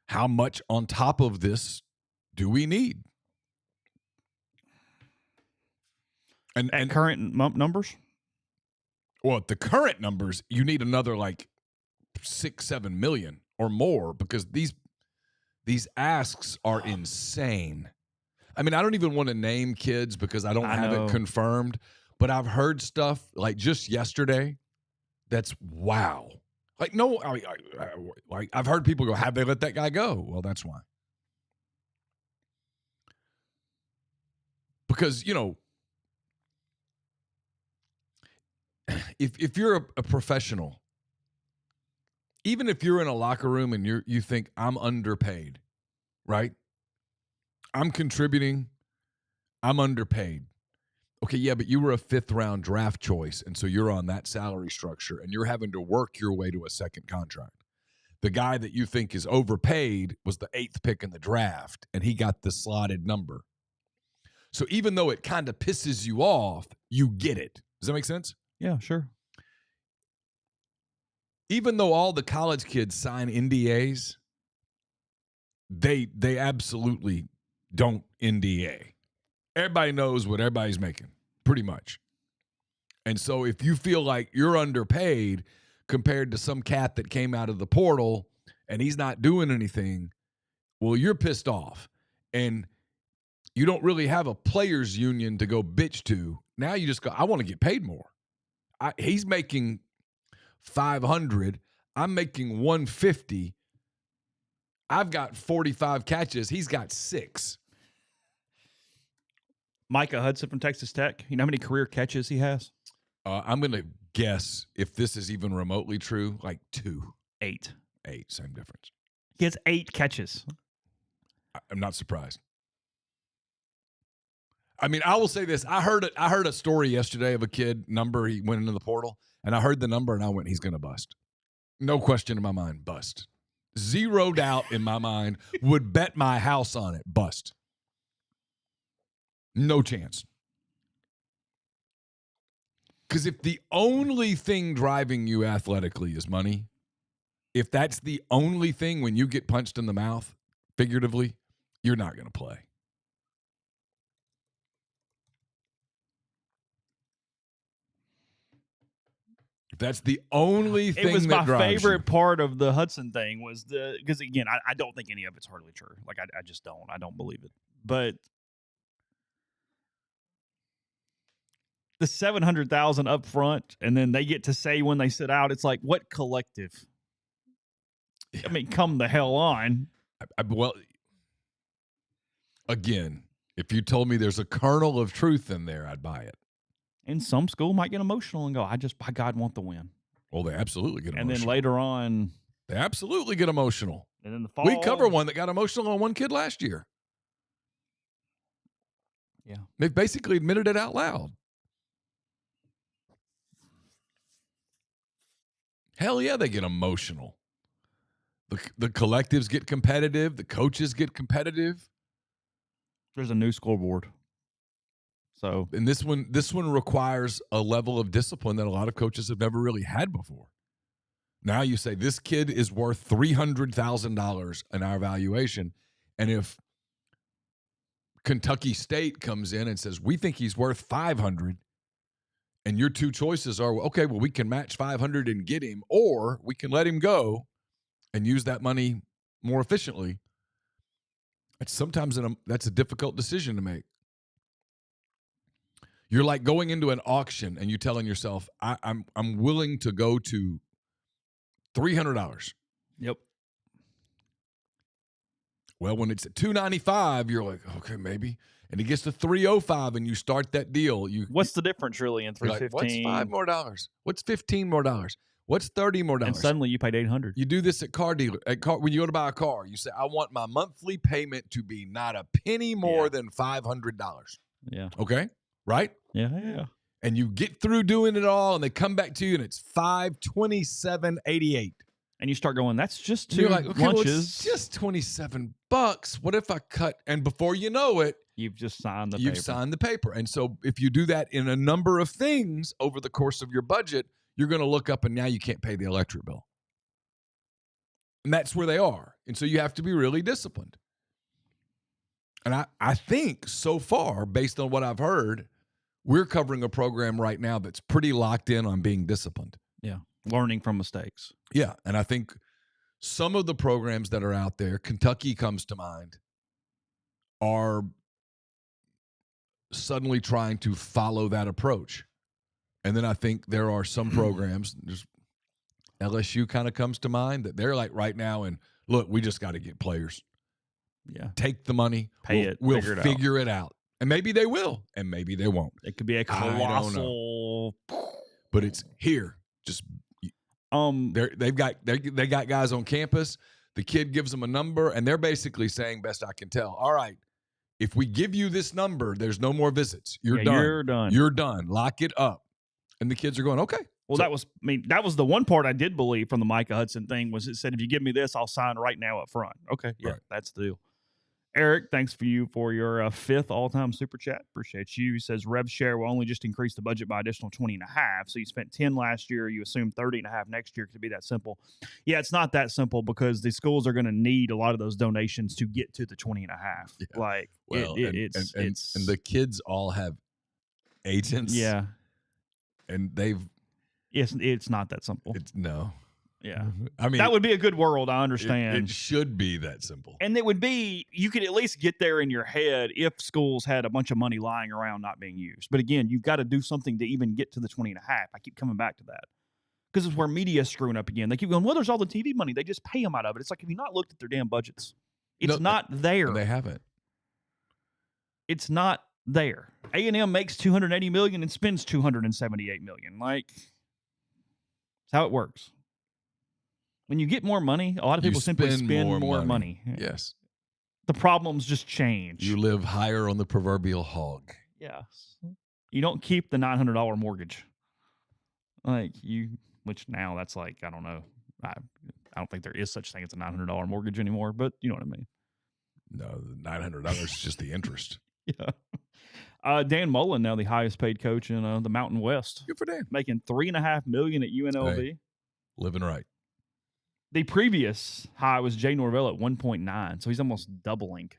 how much on top of this do we need? And current numbers? Well, at the current numbers, you need another 6-7 million or more because these asks are insane. I don't even want to name kids because I don't have it confirmed, but I've heard stuff just yesterday that's wow. I've heard people go, have they let that guy go? Well, that's why. Because, if you're a professional, even if you're in a locker room and you think I'm underpaid, right? I'm contributing, I'm underpaid. Okay, yeah, but you were a 5th round draft choice, and so you're on that salary structure, and you're having to work your way to a second contract. The guy that you think is overpaid was the 8th pick in the draft, and he got the slotted number. So even though it kind of pisses you off, you get it. Does that make sense? Yeah, sure. Even though all the college kids sign NDAs, they absolutely don't NDA. Everybody knows what everybody's making, pretty much. And so if you feel like you're underpaid compared to some cat that came out of the portal and he's not doing anything, well, you're pissed off. And you don't really have a players union to go bitch to. Now you just go, I want to get paid more. He's making $500. I'm making $150. I've got 45 catches. He's got 6. Micah Hudson from Texas Tech. You know how many career catches he has? I'm going to guess, if this is even remotely true, like 2. 8. 8, same difference. He has 8 catches. I'm not surprised. I mean, I will say this. I heard a story yesterday of a kid number. He went into the portal, and I heard the number, and I went, he's going to bust. No question in my mind, bust. 0 doubt in my mind, would bet my house on it, bust. No chance. Because if the only thing driving you athletically is money, if that's the only thing when you get punched in the mouth, figuratively, you're not going to play. If that's the only thing, it was that my favorite you. part of the Hudson thing was because again, I don't think any of it's hardly true. Like I just don't. I don't believe it. But the $700,000 up front, and then they get to say when they sit out, it's like, what collective? Yeah. I mean, come the hell on. Well, again, if you told me there's a kernel of truth in there, I'd buy it. And some school might get emotional and go, I just, by God, want the win. Well, they absolutely get emotional. And then later on, they absolutely get emotional. And in the fall, we cover one that got emotional on one kid last year. Yeah. They've basically admitted it out loud. Hell yeah, they get emotional. The collectives get competitive. The coaches get competitive. There's a new scoreboard. So, and this one requires a level of discipline that a lot of coaches have never really had before. Now you say this kid is worth $300,000 in our valuation, and if Kentucky State comes in and says we think he's worth $500, and your two choices are, okay, well, we can match $500 and get him, or we can let him go and use that money more efficiently. That's a difficult decision to make. You're like going into an auction and you telling yourself, I'm willing to go to $300. Yep. Well, when it's at $295, you're like, okay, maybe. And it gets to $305 and you start that deal. What's the difference really in $315? Like, what's $5 more? What's $15 more? What's $30 more? And suddenly you paid $800. You do this at car dealer. When you go to buy a car, you say, I want my monthly payment to be not a penny more than $500. Yeah. Okay? Right? Yeah. And you get through doing it all, and they come back to you, and it's $527.88. And you start going, that's just 2 You're like, okay, lunches. well, it's just $27. What if I cut? And before you know it, you've just signed the paper. You've signed the paper. And so if you do that in a number of things over the course of your budget, you're going to look up, and now you can't pay the electric bill. And that's where they are. And so you have to be really disciplined. And I think so far, based on what I've heard, we're covering a program right now that's pretty locked in on being disciplined. Yeah. Learning from mistakes. Yeah. And I think some of the programs that are out there, Kentucky comes to mind, are suddenly trying to follow that approach. And then I think there are some programs, LSU kind of comes to mind, that they're like right now, and look, we just got to get players. Yeah. Take the money. We'll figure it out. And maybe they will, and maybe they won't. It could be a colossal. But it's here. Just they got guys on campus. The kid gives them a number, and they're basically saying, best I can tell, all right, if we give you this number, there's no more visits. You're done. You're done. Lock it up. And the kids are going, okay. Well, that was the one part I did believe from the Micah Hudson thing was it said, if you give me this, I'll sign right now up front. Okay. Yeah, right. That's the deal. Eric, thanks for your 5th all-time super chat. Appreciate you. He says rev share will only just increase the budget by additional 20.5. So you spent 10 last year. You assume 30.5 next year. Could it be that simple? Yeah, it's not that simple because the schools are going to need a lot of those donations to get to the 20.5. Yeah. Like, well, and the kids all have agents. Yeah. And they've It's not that simple. No. Yeah. I mean, that would be a good world. I it understand. should be that simple. And it would be, you could at least get there in your head if schools had a bunch of money lying around not being used. But again, you've got to do something to even get to the 20 and a half. I keep coming back to that because it's where media is screwing up again. They keep going, well, there's all the TV money. They just pay them out of it. It's like, have you not looked at their damn budgets? It's not there. They haven't. It's not there. A&M makes $280 million and spends $278 million. Like, that's how it works. When you get more money, a lot of people simply spend more money. Yes. The problems just change. You live higher on the proverbial hog. Yes. You don't keep the $900 mortgage. Which now that's like, I don't know. I don't think there is such thing as a $900 mortgage anymore, but you know what I mean. No, the $900 is just the interest. Yeah. Dan Mullen, now the highest paid coach in the Mountain West. Good for Dan. Making $3.5 million at UNLV. Hey, living right. The previous high was Jay Norvell at 1.9, so he's almost doubling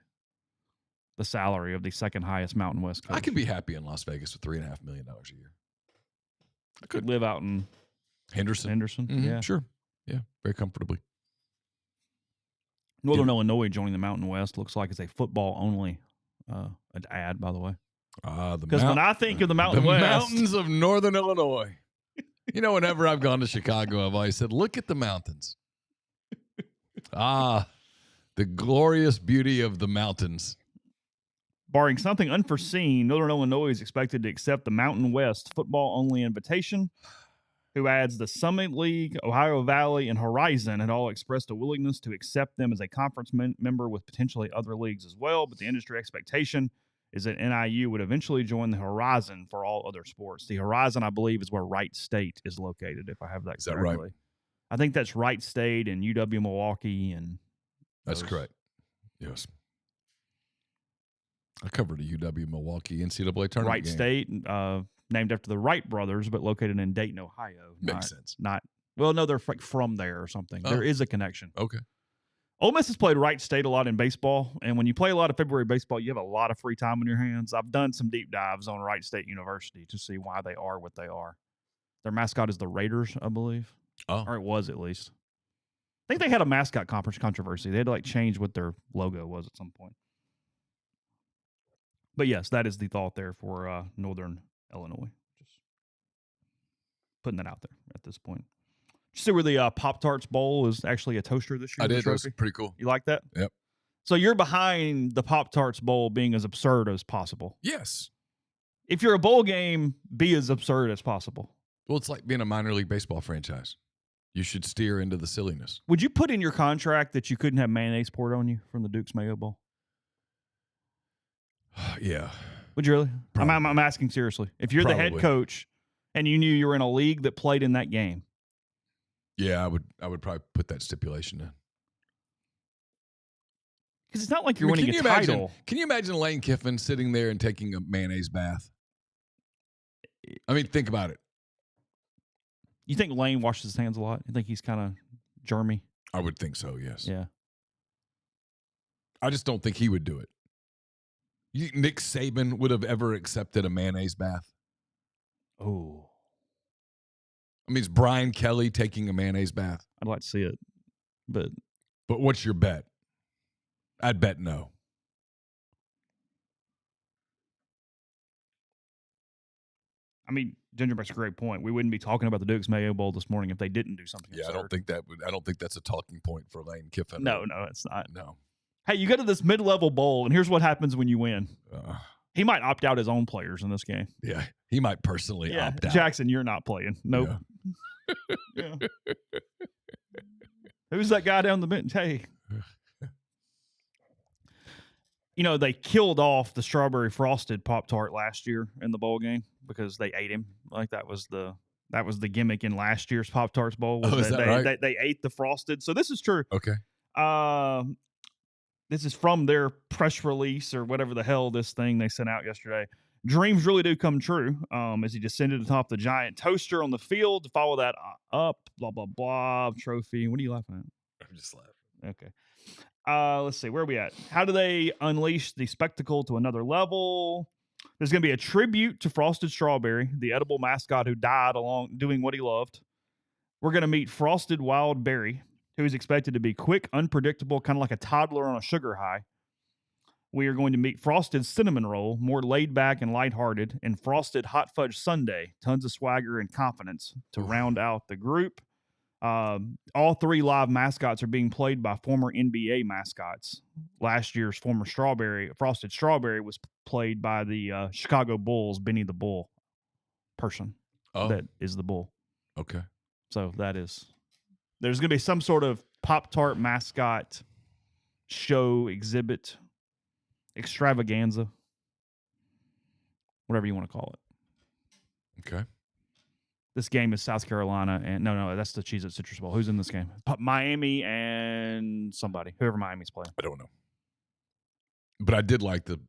the salary of the second highest Mountain West coach. I could be happy in Las Vegas with $3.5 million a year. I could live out in Henderson. Mm-hmm. Yeah, sure. Yeah, very comfortably. Northern Illinois joining the Mountain West looks like it's a football only ad, by the way. Because when I think of the Mountain West, mountains of Northern Illinois. Whenever I've gone to Chicago, I've always said, "Look at the mountains." The glorious beauty of the mountains. Barring something unforeseen, Northern Illinois is expected to accept the Mountain West football-only invitation, who adds the Summit League, Ohio Valley, and Horizon had all expressed a willingness to accept them as a conference member with potentially other leagues as well, but the industry expectation is that NIU would eventually join the Horizon for all other sports. The Horizon, I believe, is where Wright State is located, if I have that correctly. That right? I think that's Wright State and UW-Milwaukee. And that's correct. Yes. I covered a UW-Milwaukee NCAA tournament Wright game. State, named after the Wright brothers, but located in Dayton, Ohio. Makes sense. They're from there or something. Oh. There is a connection. Okay. Ole Miss has played Wright State a lot in baseball, and when you play a lot of February baseball, you have a lot of free time on your hands. I've done some deep dives on Wright State University to see why they are what they are. Their mascot is the Raiders, I believe. Oh. Or it was, at least. I think they had a mascot controversy. They had to change what their logo was at some point. But yes, that is the thought there for Northern Illinois. Just putting that out there at this point. Did you see where the Pop-Tarts Bowl is actually a toaster this year? I did. That's pretty cool. You like that? Yep. So you're behind the Pop-Tarts Bowl being as absurd as possible. Yes. If you're a bowl game, be as absurd as possible. Well, it's like being a minor league baseball franchise. You should steer into the silliness. Would you put in your contract that you couldn't have mayonnaise poured on you from the Duke's Mayo Bowl? Yeah. Would you really? I'm asking seriously. If you're the head coach and you knew you were in a league that played in that game. Yeah, I would probably put that stipulation in. Because it's not like you're winning a title. Can you imagine Lane Kiffin sitting there and taking a mayonnaise bath? I mean, think about it. You think Lane washes his hands a lot? You think he's kind of germy? I would think so, yes. Yeah. I just don't think he would do it. You think Nick Saban would have ever accepted a mayonnaise bath? Oh. I mean, is Brian Kelly taking a mayonnaise bath? I'd like to see it, but what's your bet? I'd bet no. I mean, Ginger makes a great point. We wouldn't be talking about the Duke's Mayo Bowl this morning if they didn't do something. Yeah, absurd. I don't think that's a talking point for Lane Kiffin. No, it's not. No. Hey, you go to this mid-level bowl, and here's what happens when you win. He might opt out his own players in this game. Yeah, he might personally opt out. Jackson, you're not playing. Nope. Yeah. Who's that guy down the bench? Hey. They killed off the strawberry frosted Pop-Tart last year in the bowl game because they ate him. Like that was the gimmick in last year's Pop-Tarts Bowl. Right? They ate the frosted. So this is true. Okay. This is from their press release or whatever the hell this thing they sent out yesterday. Dreams really do come true as he descended atop the giant toaster on the field to follow that up, blah, blah, blah, trophy. What are you laughing at? I'm just laughing. Okay. Let's see. Where are we at? How do they unleash the spectacle to another level? There's going to be a tribute to Frosted Strawberry, the edible mascot who died along doing what he loved. We're going to meet Frosted Wild Berry, who is expected to be quick, unpredictable, kind of like a toddler on a sugar high. We are going to meet Frosted Cinnamon Roll, more laid back and lighthearted, and Frosted Hot Fudge Sundae, tons of swagger and confidence to round out the group. All three live mascots are being played by former NBA mascots. Last year's former Frosted Strawberry was played by the Chicago Bulls, Benny the Bull person. That is the Bull. Okay. So there's going to be some sort of Pop-Tart mascot show, exhibit, extravaganza, whatever you want to call it. Okay. This game is South Carolina, and no, that's the Cheez-It Citrus Bowl. Who's in this game? Miami and somebody, whoever Miami's playing. I don't know. But I did like the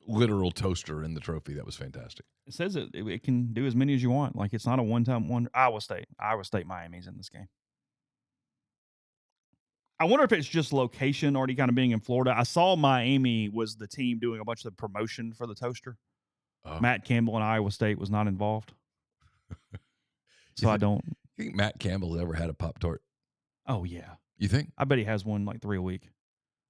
literal toaster in the trophy. That was fantastic. It says it can do as many as you want. Like, it's not a one-time wonder. Iowa State, Miami's in this game. I wonder if it's just location already kind of being in Florida. I saw Miami was the team doing a bunch of the promotion for the toaster. Matt Campbell and Iowa State was not involved. So I don't. You think Matt Campbell ever had a Pop-Tart? Oh, yeah. You think? I bet he has one like 3 a week.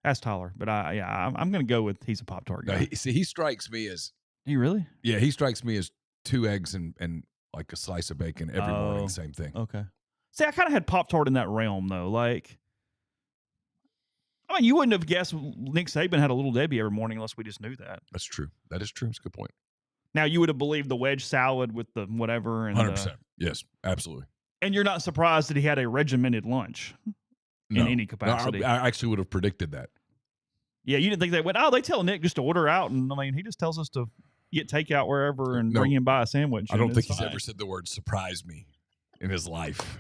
Ask Tyler. But I'm going to go with he's a Pop-Tart guy. No, he strikes me as. You really? Yeah, he strikes me as 2 eggs and like a slice of bacon every morning. Same thing. Okay. See, I kind of had Pop-Tart in that realm, though. Like, I mean, you wouldn't have guessed Nick Saban had a Little Debbie every morning unless we just knew that. That's true. That is true. That's a good point. Now, you would have believed the wedge salad with the whatever. And 100%. Yes, absolutely. And you're not surprised that he had a regimented lunch in any capacity. No, I actually would have predicted that. Yeah, you didn't think they went, they tell Nick just to order out. And, I mean, he just tells us to get takeout wherever and bring him by a sandwich. I don't think he's ever said the word surprise me in his life.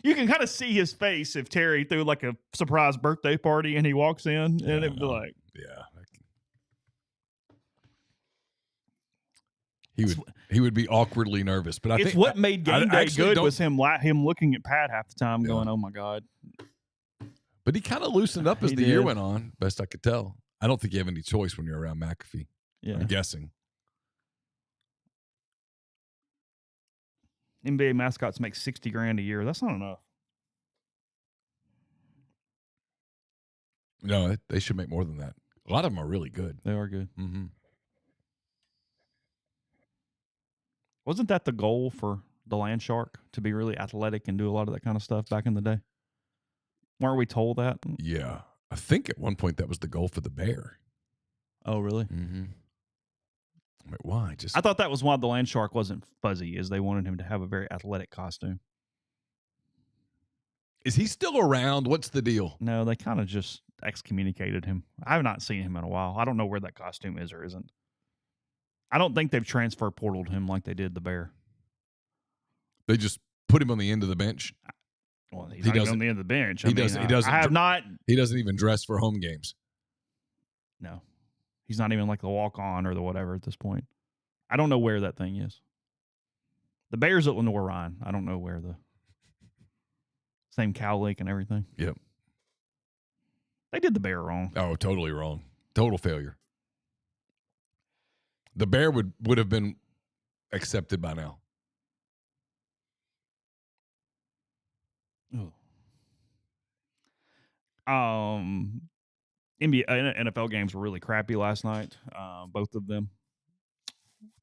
You can kind of see his face if Terry threw like a surprise birthday party and he walks in and it'd be like, yeah, he would be awkwardly nervous. But I think what made game day good was him looking at Pat half the time, going, "Oh my god!" But he kind of loosened up as the year went on. Best I could tell. I don't think you have any choice when you're around McAfee. Yeah, I'm guessing. NBA mascots make $60,000 a year. That's not enough. No, they should make more than that. A lot of them are really good. They are good. Mm-hmm. Wasn't that the goal for the land shark, to be really athletic and do a lot of that kind of stuff back in the day? Weren't we told that? Yeah. I think at one point that was the goal for the bear. Oh, really? Mm-hmm. Wait, why? I thought that was why the land shark wasn't fuzzy, is they wanted him to have a very athletic costume. Is he still around? What's the deal? No, they kind of just excommunicated him. I have not seen him in a while. I don't know where that costume is or isn't. I don't think they've transfer portaled him like they did the bear. They just put him on the end of the bench. Well, he's not even on the end of the bench. He doesn't. He doesn't even dress for home games. No, he's not even like the walk on or the whatever at this point. I don't know where that thing is. The Bears at Lenore Ryan. I don't know where the same cow lake and everything. Yep. They did the bear wrong. Oh, totally wrong. Total failure. The bear would have been accepted by now. Oh. NFL games were really crappy last night. Both of them.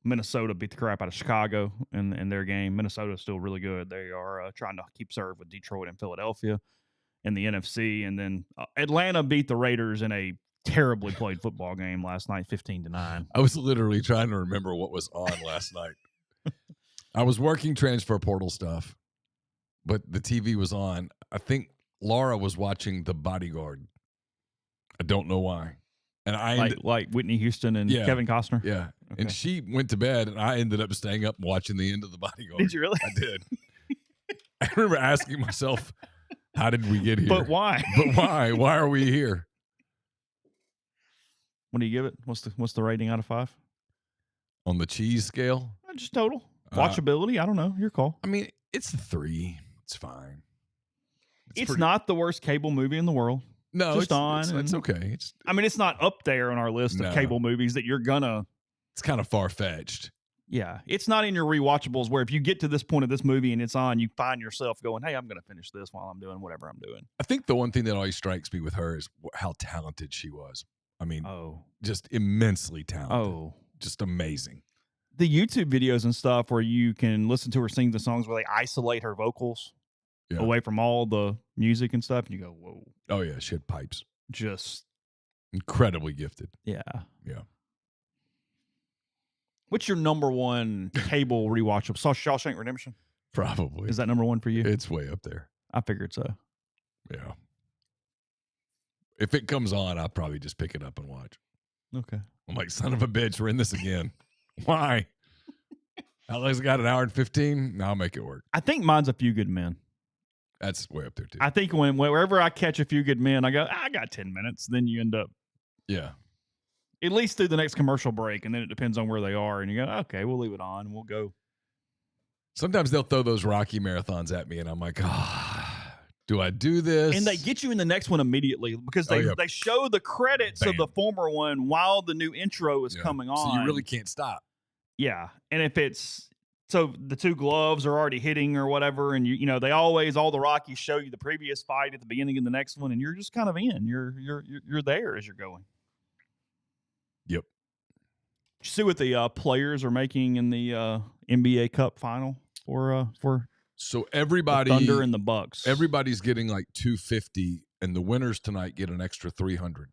Minnesota beat the crap out of Chicago in their game. Minnesota's still really good. They are trying to keep serve with Detroit and Philadelphia in the NFC. And then Atlanta beat the Raiders in a terribly played football game last night, 15-9. I was literally trying to remember what was on last night. I was working transfer portal stuff, but the TV was on. I think Laura was watching The Bodyguard. I don't know why. And I like Whitney Houston and Kevin Costner? Yeah. Okay. And she went to bed, and I ended up staying up and watching the end of The Bodyguard. Did you really? I did. I remember asking myself, how did we get here? But why? But why? Why are we here? What do you give it? What's the rating out of 5? On the cheese scale? Just total. Watchability? I don't know. Your call. I mean, it's a 3. It's fine. It's not the worst cable movie in the world. No, just on. It's okay. I mean, it's not up there on our list of cable movies that you're gonna. It's kind of far fetched. Yeah, it's not in your rewatchables where if you get to this point of this movie and it's on, you find yourself going, "Hey, I'm going to finish this while I'm doing whatever I'm doing." I think the one thing that always strikes me with her is how talented she was. I mean, just immensely talented. Just amazing. The YouTube videos and stuff where you can listen to her sing the songs where they isolate her vocals away from all the music and stuff, and you go, "Whoa!" Oh yeah, she had pipes. Just incredibly gifted. Yeah. What's your number one cable rewatchable? Shawshank Redemption? Probably. Is that number one for you? It's way up there. I figured so. Yeah. If it comes on, I'll probably just pick it up and watch. Okay. I'm like, son of a bitch, we're in this again. Why? Alex got an hour and 15. Now I'll make it work. I think mine's A Few Good Men. That's way up there too. I think wherever I catch A Few Good Men, I go, I got 10 minutes. Then you end up. Yeah. At least through the next commercial break, and then it depends on where they are. And you go, okay, we'll leave it on. And we'll go. Sometimes they'll throw those Rocky marathons at me, and I'm like, do I do this? And they get you in the next one immediately because they show the credits of the former one while the new intro is coming on. So you really can't stop. Yeah. And if it's so the two gloves are already hitting or whatever, and you know, they always all the Rockies show you the previous fight at the beginning of the next one, and you're just kind of in. You're there as you're going. Yep. You see what the players are making in the NBA Cup final for so everybody the Thunder and the Bucks. Everybody's getting like $250, and the winners tonight get an extra $300.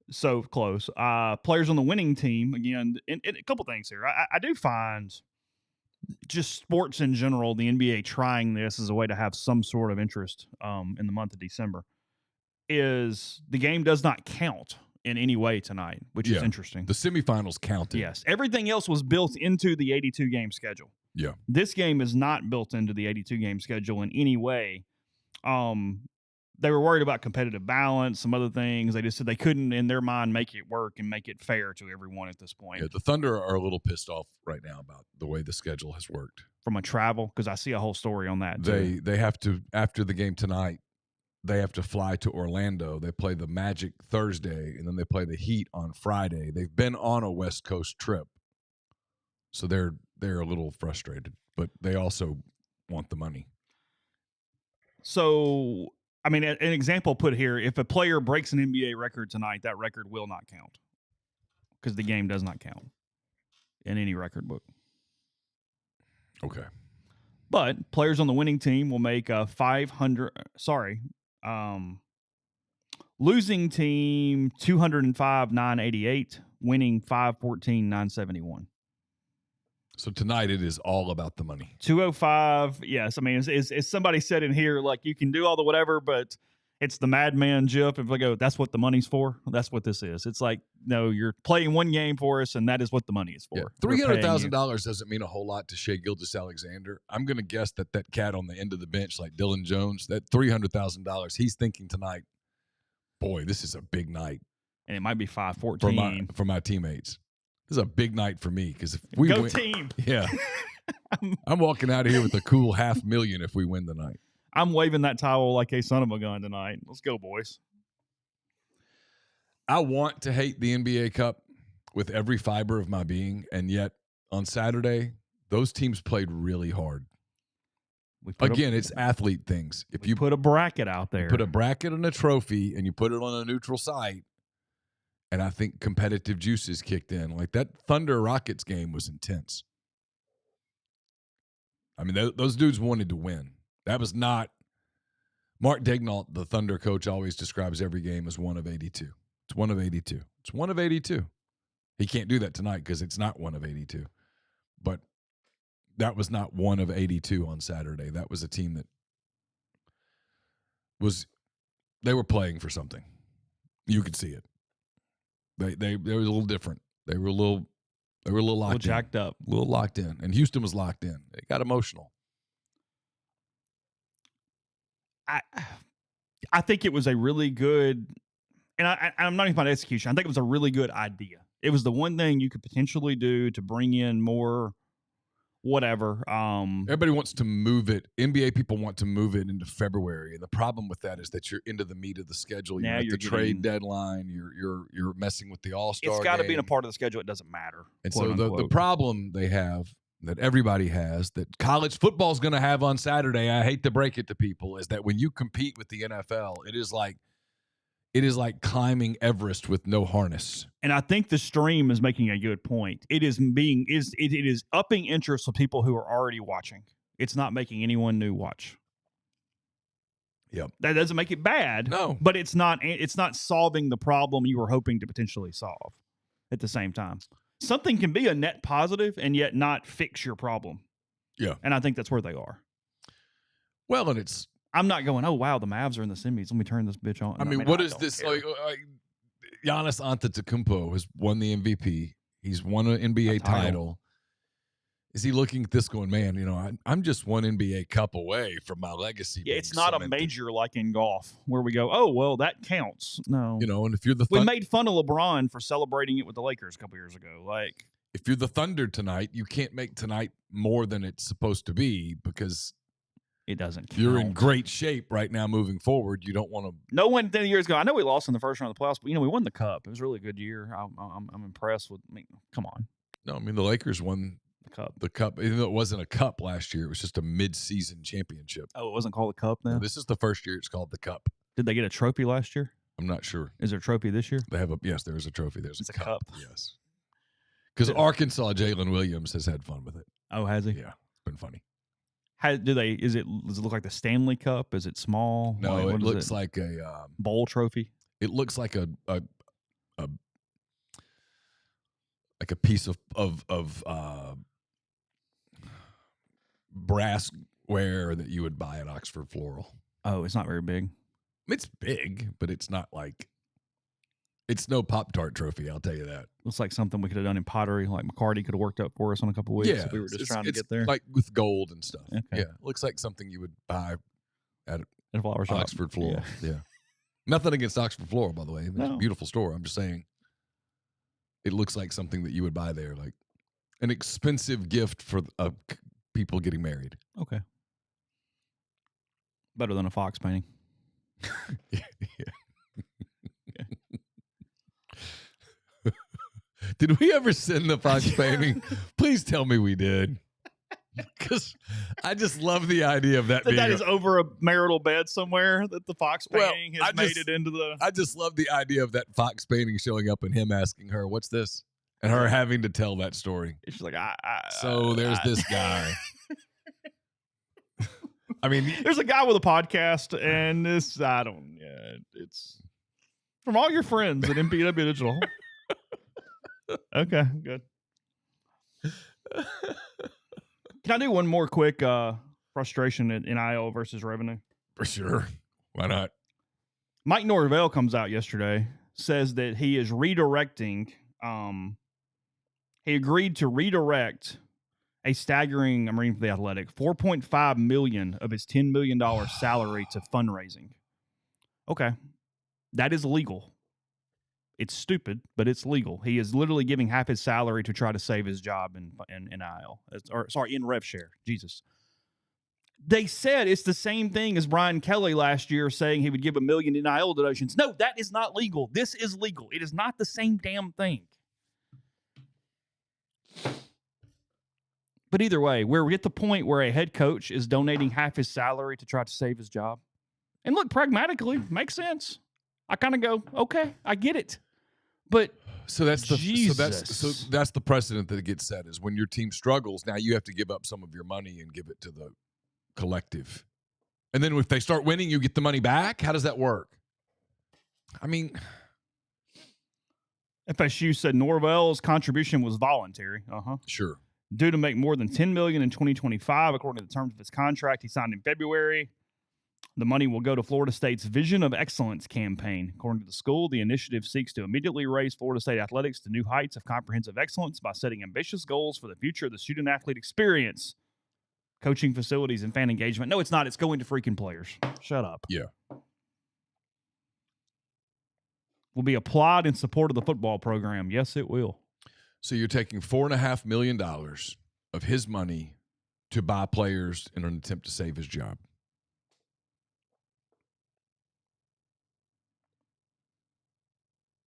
So close. Players on the winning team again. And a couple things here. I do find just sports in general, the NBA trying this as a way to have some sort of interest in the month of December. Is the game does not count in any way tonight, which is interesting. The semifinals counted. Yes. Everything else was built into the 82-game schedule. Yeah. This game is not built into the 82-game schedule in any way. They were worried about competitive balance, some other things. They just said they couldn't, in their mind, make it work and make it fair to everyone at this point. Yeah, the Thunder are a little pissed off right now about the way the schedule has worked. From a travel, because I see a whole story on that, too. They have to, after the game tonight, they have to fly to Orlando. They play the Magic Thursday, and then they play the Heat on Friday. They've been on a West Coast trip, so they're a little frustrated, but they also want the money. So, I mean, an example put here, if a player breaks an NBA record tonight, that record will not count because the game does not count in any record book. Okay. But players on the winning team will make a losing team 205,988, winning 514,971. So tonight it is all about the money. 205, yes. I mean, it's somebody said in here, like, you can do all the whatever, but it's the madman GIF. If I go, that's what the money's for. That's what this is. It's like, no, you're playing one game for us, and that is what the money is for. Yeah. $300,000 doesn't mean a whole lot to Shai Gilgeous-Alexander. I'm going to guess that cat on the end of the bench, like Dylan Jones, that $300,000, he's thinking tonight, boy, this is a big night. And it might be 514 for my teammates. This is a big night for me because if we go win, team. Yeah, I'm walking out of here with a cool $500,000 if we win tonight. I'm waving that towel like a son of a gun tonight. Let's go, boys. I want to hate the NBA Cup with every fiber of my being, and yet on Saturday, those teams played really hard. Again, it's athlete things. If you put a bracket out there, put a bracket and a trophy, and you put it on a neutral site, and I think competitive juices kicked in. Like that Thunder Rockets game was intense. I mean, those dudes wanted to win. That was not – Mark Daignault, the Thunder coach, always describes every game as one of 82. It's one of 82. It's one of 82. He can't do that tonight because it's not one of 82. But that was not one of 82 on Saturday. That was a team that was – they were playing for something. You could see it. They were a little different. They were a little locked in. Jacked up. A little locked in. And Houston was locked in. It got emotional. I think it was a really good, and I'm not even about execution. I think it was a really good idea. It was the one thing you could potentially do to bring in more whatever. Everybody wants to move it. NBA people want to move it into February, and the problem with that is that you're into the meat of the schedule. You're Now at you're the trade getting- deadline. You're messing with the All-Star. It's got to be in a game. part of the schedule. It doesn't matter. And quote so the unquote. problem they have, that everybody has, that college football is going to have on Saturday, I hate to break it to people, is that when you compete with the NFL, it is like climbing Everest with no harness. And I think the stream is making a good point. It is upping interest of people who are already watching. It's not making anyone new watch. Yep. That doesn't make it bad. No. But it's not solving the problem you were hoping to potentially solve at the same time. Something can be a net positive and yet not fix your problem. Yeah. And I think that's where they are. Well, and it's... I'm not going, oh, wow, the Mavs are in the semis. Let me turn this bitch on. I mean, what is this? Like, Giannis Antetokounmpo has won the MVP. He's won an NBA title. Is he looking at this going, man, I'm just one NBA cup away from my legacy? Yeah, it's not cemented. A major like in golf where we go, oh, well, that counts. No. And if you're we made fun of LeBron for celebrating it with the Lakers a couple years ago. Like, if you're the Thunder tonight, you can't make tonight more than it's supposed to be because it doesn't count. You're in great shape right now moving forward. You don't want to. No one 10 years ago. I know we lost in the first round of the playoffs, but we won the cup. It was a really good year. I'm impressed with. Come on. No, the Lakers won the cup. Even though it wasn't a cup last year, it was just a mid-season championship. Oh, it wasn't called the cup then? No, this is the first year it's called the cup. Did they get a trophy last year? I'm not sure. Is there a trophy this year? They have yes, there is a trophy. There's a cup. Yes. Because Arkansas, Jalen Williams has had fun with it. Oh, has he? Yeah, it's been funny. Does it look like the Stanley Cup? Is it small? No, it looks like a bowl trophy. It looks like a piece of brassware that you would buy at Oxford Floral. Oh, it's not very big. It's big, but it's not like it's no Pop-Tart trophy. I'll tell you that. Looks like something we could have done in pottery. Like McCready could have worked up for us in a couple of weeks. Yeah, we were just trying to get there. Like with gold and stuff. Okay. Yeah, looks like something you would buy at a flower shop. Oxford Floral. Yeah. Nothing against Oxford Floral, by the way. It's a beautiful store. I'm just saying it looks like something that you would buy there, like an expensive gift for people getting married. Okay. Better than a fox painting. Yeah. Did we ever send the fox painting? Please tell me we did. Because I just love the idea of that being. That is over a marital bed somewhere that the fox painting has made it into the. I just love the idea of that fox painting showing up and him asking her, "What's this?" and her having to tell that story. She's like, So there's this guy. I mean, there's a guy with a podcast, and this, it's from all your friends at MPW Digital. Okay, good. Can I do one more quick frustration at NIL versus revenue? For sure. Why not? Mike Norvell comes out yesterday, says that he is redirecting. He agreed to redirect a staggering, I'm reading for the Athletic, $4.5 million of his $10 million salary to fundraising. Okay. That is legal. It's stupid, but it's legal. He is literally giving half his salary to try to save his job in NIL. In rev share. Jesus. They said it's the same thing as Brian Kelly last year saying he would give $1 million in NIL donations. No, that is not legal. This is legal. It is not the same damn thing. But either way, we're at the point where a head coach is donating half his salary to try to save his job. And look, pragmatically, makes sense. I kind of go, okay, I get it. But that's the precedent that gets set is when your team struggles, now you have to give up some of your money and give it to the collective. And then if they start winning, you get the money back. How does that work? I mean, FSU said Norvell's contribution was voluntary. Sure. Due to make more than $10 million in 2025, according to the terms of his contract he signed in February. The money will go to Florida State's Vision of Excellence campaign. According to the school, the initiative seeks to immediately raise Florida State athletics to new heights of comprehensive excellence by setting ambitious goals for the future of the student-athlete experience, coaching facilities, and fan engagement. No, it's not. It's going to freaking players. Shut up. Yeah. Will be applied in support of the football program. Yes, it will. So you're taking $4.5 million of his money to buy players in an attempt to save his job.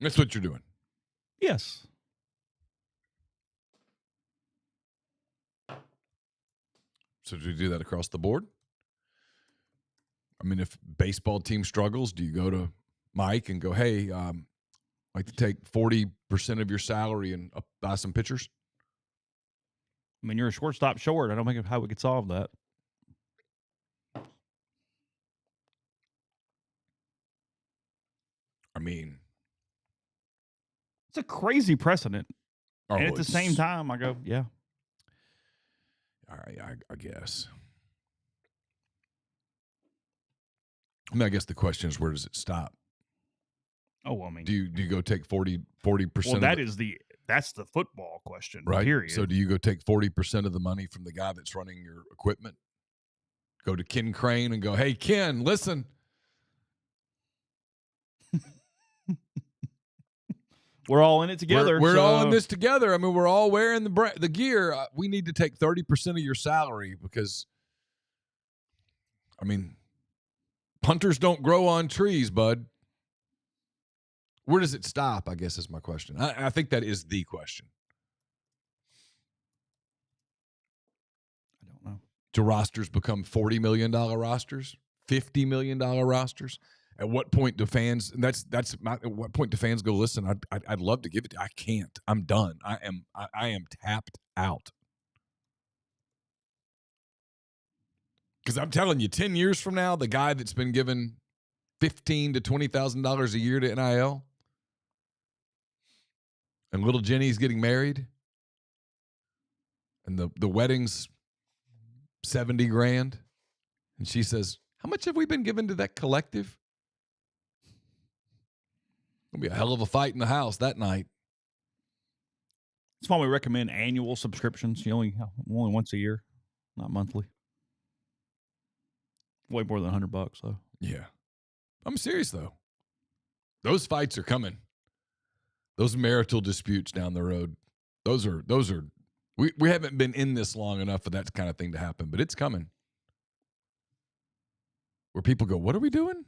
That's what you're doing. Yes. So do you do that across the board? I mean, if baseball team struggles, do you go to Mike and go, hey, I'd like to take 40% of your salary and buy some pitchers? I mean, you're a shortstop short. I don't think how we could solve that. I mean, it's a crazy precedent. And at the it's- same time, I go, yeah. All right, I guess. I mean, I guess the question is, where does it stop? Oh, I mean, Do you go take 40%? well, that's the football question, right? Period. So do you go take 40% of the money from the guy that's running your equipment? Go to Ken Crane and go, hey, Ken, listen. We're all in it together. We're all in this together. I mean, we're all wearing the gear. We need to take 30% of your salary because, I mean, punters don't grow on trees, bud. Where does it stop, I guess, is my question. I think that is the question. I don't know. Do rosters become $40 million rosters, $50 million rosters? At what point do fans? At what point do fans go? Listen, I'd love to give it. I can't. I'm done. I am tapped out. Because I'm telling you, 10 years from now, the guy that's been given $15,000 to $20,000 a year to NIL, and little Jenny's getting married, and the wedding's $70,000, and she says, "How much have we been given to that collective?" It'll be a hell of a fight in the house that night. That's why we recommend annual subscriptions. You only once a year, not monthly. Way more than $100, though. Yeah, I'm serious though. Those fights are coming. Those marital disputes down the road. Those are. We haven't been in this long enough for that kind of thing to happen, but it's coming. Where people go, what are we doing?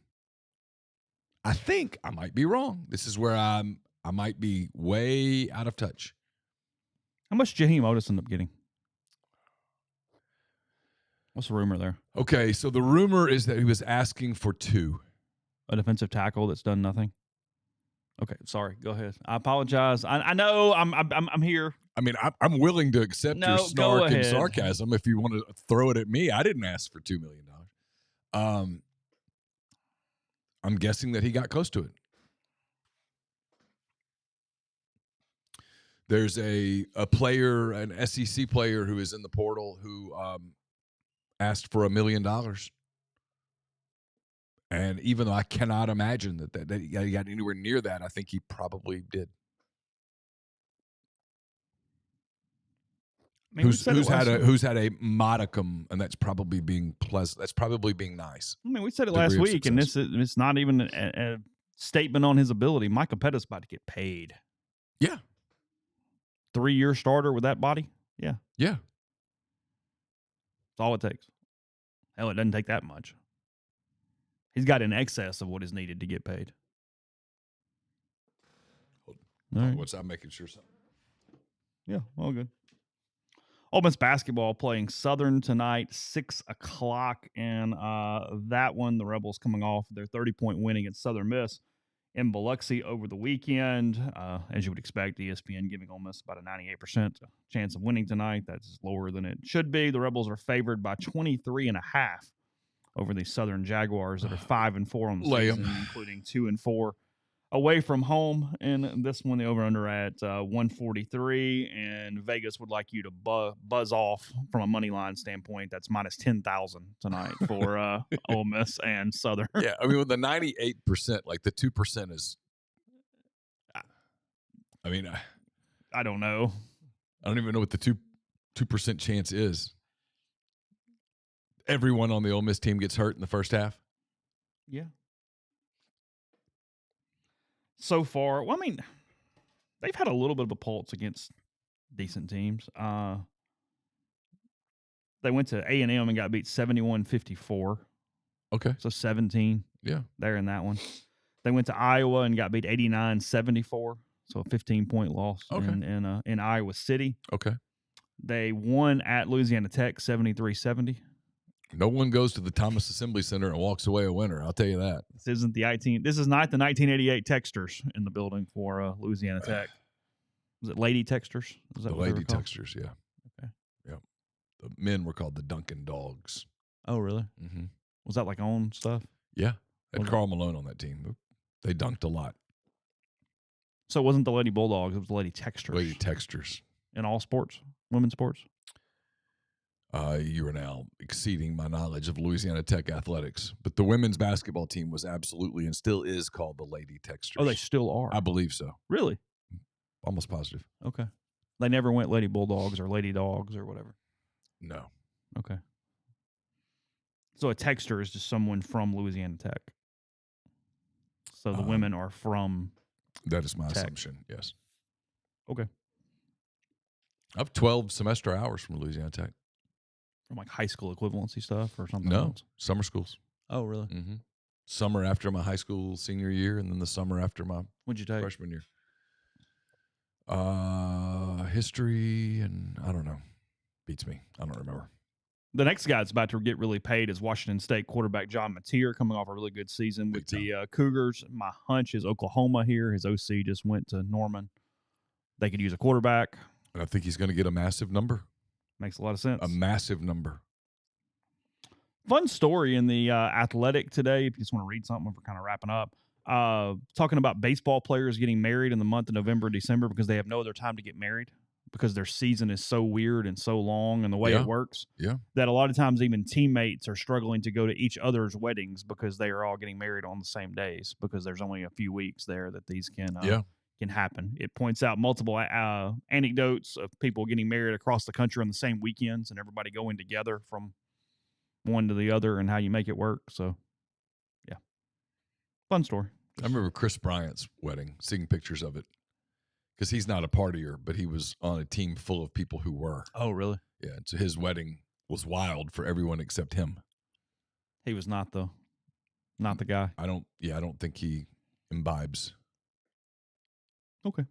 I think I might be wrong. This is where I might be way out of touch. How much did Jaheim Otis end up getting? What's the rumor there? Okay, so the rumor is that he was asking for 2. A defensive tackle that's done nothing. Okay, sorry. Go ahead. I apologize. I know I'm here. I mean, I'm willing to accept your snark and sarcasm if you want to throw it at me. I didn't ask for $2 million. I'm guessing that he got close to it. There's a player, an SEC player who is in the portal who asked for $1 million. And even though I cannot imagine that he got anywhere near that, I think he probably did. I mean, who's had a modicum, and that's probably being pleasant. That's probably being nice. I mean, we said it last week, and it's not even a statement on his ability. Micah Petta's about to get paid. Yeah. 3-year starter with that body. Yeah. Yeah. That's all it takes. Hell, it doesn't take that much. He's got in excess of what is needed to get paid. Right. I'm making sure something. Yeah, all good. Ole Miss basketball playing Southern tonight, 6 o'clock. And that one, the Rebels coming off their 30-point win against Southern Miss in Biloxi over the weekend. As you would expect, ESPN giving Ole Miss about a 98% chance of winning tonight. That's lower than it should be. The Rebels are favored by 23.5 over the Southern Jaguars that are 5-4 on the season, including 2-4 away from home. And this one, the over-under at 143. And Vegas would like you to buzz off from a money line standpoint. That's minus 10,000 tonight for Ole Miss and Southern. Yeah, I mean, with the 98%, like the 2% is. I mean, I don't know. I don't even know what the 2% chance is. Everyone on the Ole Miss team gets hurt in the first half. Yeah. So far, well, I mean, they've had a little bit of a pulse against decent teams. They went to A&M and got beat 71-54. Okay. So 17. Yeah. There in that one. They went to Iowa and got beat 89-74. So a 15-point loss in Iowa City. Okay. They won at Louisiana Tech 73-70. No one goes to the Thomas Assembly Center and walks away a winner. I'll tell you that. This is not the 1988 Texters in the building for Louisiana Tech. Was it Lady Texters? Is that The what they Lady were called? Texters, yeah. Okay. Yep. The men were called the Duncan Dogs. Oh, really? Mm-hmm. Was that like own stuff? Yeah. Had Carl Malone on that team. They dunked a lot. So it wasn't the Lady Bulldogs. It was the Lady Texters. Lady Texters. In all sports? Women's sports? You are now exceeding my knowledge of Louisiana Tech athletics. But the women's basketball team was absolutely and still is called the Lady Texters. Oh, they still are? I believe so. Really? Almost positive. Okay. They never went Lady Bulldogs or Lady Dogs or whatever? No. Okay. So a Texter is just someone from Louisiana Tech. So the women are from That is my Tech. assumption, yes. Okay. I have 12 semester hours from Louisiana Tech. From like high school equivalency stuff or something No, else? summer schools. Oh, really? Mm-hmm. Summer after my high school senior year, and then the summer after my What'd you take? freshman year. History, and I don't know. Beats me. I don't remember. The next guy that's about to get really paid is Washington State quarterback John Mateer, coming off a really good season with the Cougars. My hunch is Oklahoma here. His OC just went to Norman. They could use a quarterback. And I think he's going to get a massive number. Makes a lot of sense. A massive number. Fun story in the Athletic today, if you just want to read something, if we're kind of wrapping up. Talking about baseball players getting married in the month of November, December, because they have no other time to get married because their season is so weird and so long and the way it works that a lot of times even teammates are struggling to go to each other's weddings because they are all getting married on the same days because there's only a few weeks there that these can happen. It points out multiple anecdotes of people getting married across the country on the same weekends and everybody going together from one to the other and how you make it work. So, yeah. Fun story. I remember Chris Bryant's wedding, seeing pictures of it. Because he's not a partier, but he was on a team full of people who were. Oh, really? Yeah. So his wedding was wild for everyone except him. He was not the guy. I don't think he imbibes. Okay.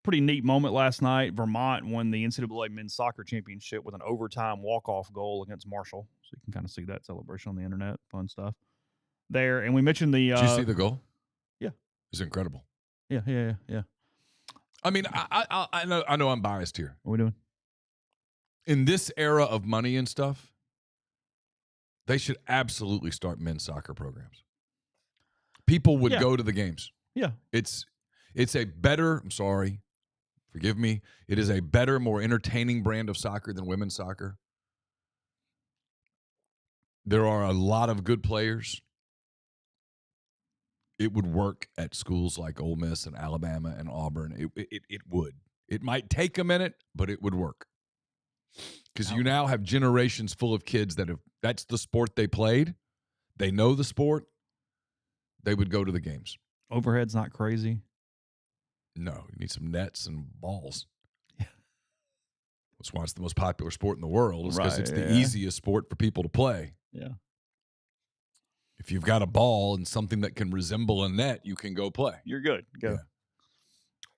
Pretty neat moment last night. Vermont won the NCAA men's soccer championship with an overtime walk-off goal against Marshall. So you can kind of see that celebration on the internet. Fun stuff there. And we mentioned the... Did you see the goal? Yeah. It was incredible. Yeah. I mean, I know I'm biased here. What are we doing? In this era of money and stuff, they should absolutely start men's soccer programs. People would go to the games. Yeah. It's a better, I'm sorry, forgive me, it is a better, more entertaining brand of soccer than women's soccer. There are a lot of good players. It would work at schools like Ole Miss and Alabama and Auburn. It would. It might take a minute, but it would work. Because you now have generations full of kids that's the sport they played. They know the sport. They would go to the games. Overhead's not crazy. No, you need some nets and balls. Yeah. That's why it's the most popular sport in the world. It's because it's the easiest sport for people to play. Yeah. If you've got a ball and something that can resemble a net, you can go play. You're good. Go. Yeah.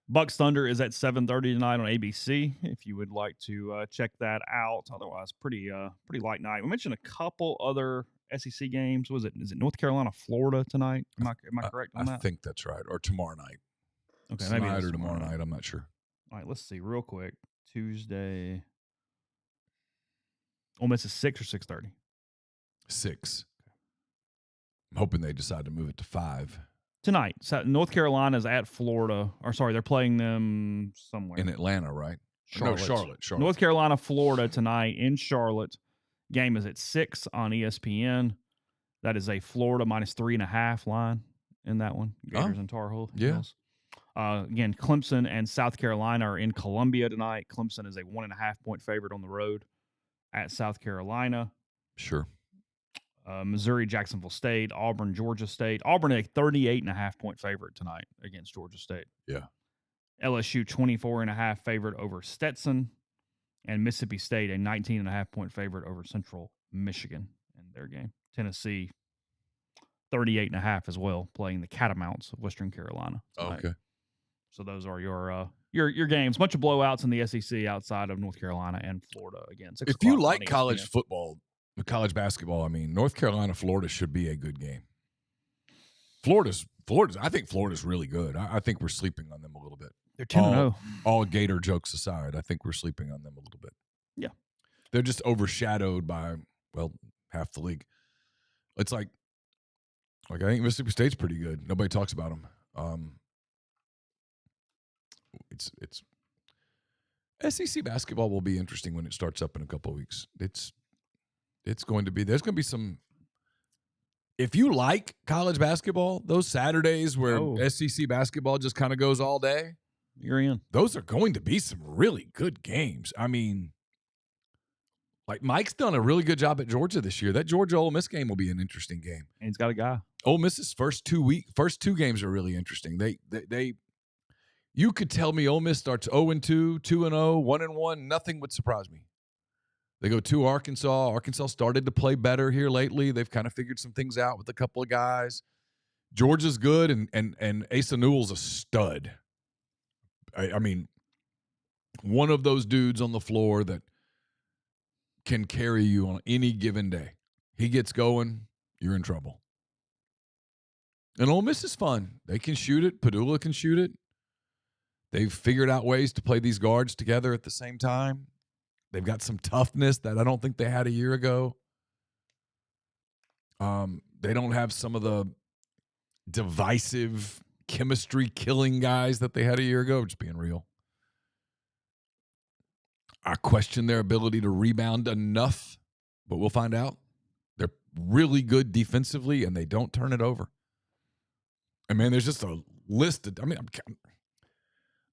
Bucks Thunder is at 7:30 tonight on ABC. If you would like to check that out. Otherwise, pretty light night. We mentioned a couple other SEC games. Is it North Carolina, Florida tonight? Am I correct on that? I think that's right. Or tomorrow night. Okay, Tonight maybe or tomorrow night. I'm not sure. All right, let's see real quick. Tuesday. Ole Miss is 6 or 6:30? 6. I'm hoping they decide to move it to 5. Tonight. So North Carolina is at Florida. Or sorry, they're playing them somewhere. In Atlanta, right? Charlotte. No, Charlotte. North Carolina, Florida tonight in Charlotte. Game is at 6 on ESPN. That is a Florida -3.5 line in that one. Gators and Tar Heels. Yeah. Again, Clemson and South Carolina are in Columbia tonight. Clemson is a 1.5-point favorite on the road at South Carolina. Sure. Missouri, Jacksonville State, Auburn, Georgia State. Auburn a 38.5-point favorite tonight against Georgia State. Yeah. LSU 24.5 favorite over Stetson. And Mississippi State, a 19.5-point favorite over Central Michigan in their game. Tennessee, 38.5 as well, playing the Catamounts of Western Carolina tonight. Okay. So those are your games. Bunch of blowouts in the SEC outside of North Carolina and Florida again. If you like college football, college basketball, I mean, North Carolina, Florida should be a good game. Florida's. I think Florida's really good. I think we're sleeping on them a little bit. They're 2-0. All Gator jokes aside, I think we're sleeping on them a little bit. Yeah. They're just overshadowed by, half the league. It's like I think Mississippi State's pretty good. Nobody talks about them. It's SEC basketball will be interesting when it starts up in a couple of weeks. It's going to be. There's going to be some. If you like college basketball, those Saturdays where SEC basketball just kind of goes all day, you're in. Those are going to be some really good games. I mean, like Mike's done a really good job at Georgia this year. That Georgia Ole Miss game will be an interesting game. And he's got a guy. Ole Miss's first two games are really interesting. They you could tell me Ole Miss starts 0-2, 2-0, 1-1. Nothing would surprise me. They go to Arkansas. Arkansas started to play better here lately. They've kind of figured some things out with a couple of guys. Georgia's good, and Asa Newell's a stud. I mean, one of those dudes on the floor that can carry you on any given day. He gets going, you're in trouble. And Ole Miss is fun. They can shoot it. Padula can shoot it. They've figured out ways to play these guards together at the same time. They've got some toughness that I don't think they had a year ago. They don't have some of the divisive chemistry-killing guys that they had a year ago, just being real. I question their ability to rebound enough, but we'll find out. They're really good defensively, and they don't turn it over. And, man, there's just a list of – I mean,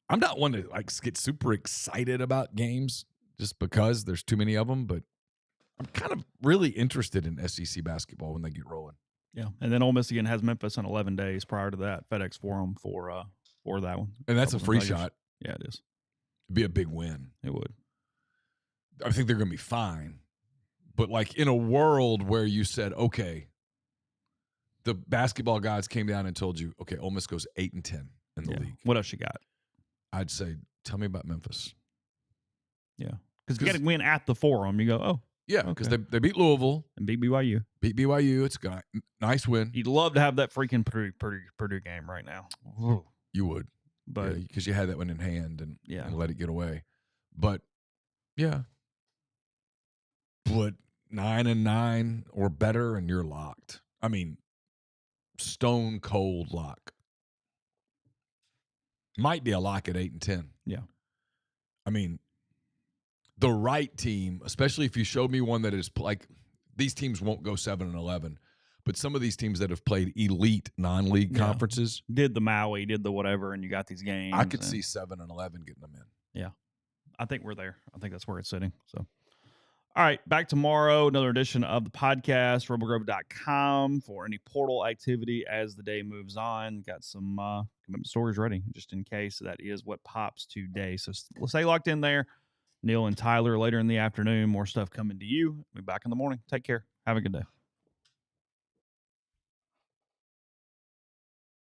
I'm not one to get super excited about games just because there's too many of them, but I'm kind of really interested in SEC basketball when they get rolling. Yeah, and then Ole Miss again has Memphis in 11 days prior to that. FedEx Forum for that one. And that's a free shot. Yeah, it is. It'd be a big win. It would. I think they're going to be fine. But, in a world where you said, okay, the basketball gods came down and told you, okay, Ole Miss goes 8-10 in the league. What else you got? I'd say, tell me about Memphis. Yeah. Because you got to win at the Forum. You go, oh. Yeah, because they beat Louisville. And beat BYU. It's a nice win. You'd love to have that freaking Purdue game right now. Ooh. You would. But because you had that one in hand and let it get away. But, yeah. But 9-9 or better, and you're locked. I mean, stone cold lock. Might be a lock at 8-10. Yeah. I mean, the right team, especially if you showed me one that is these teams won't go 7-11, but some of these teams that have played elite non-league conferences did the Maui, did the whatever, and you got these games. I could see 7-11 getting them in. Yeah, I think we're there. I think that's where it's sitting. So, all right, back tomorrow. Another edition of the podcast. RebelGrove.com for any portal activity as the day moves on. Got some commitment stories ready just in case that is what pops today. So stay locked in there. Neal and Tyler later in the afternoon. More stuff coming to you. We'll be back in the morning. Take care. Have a good day.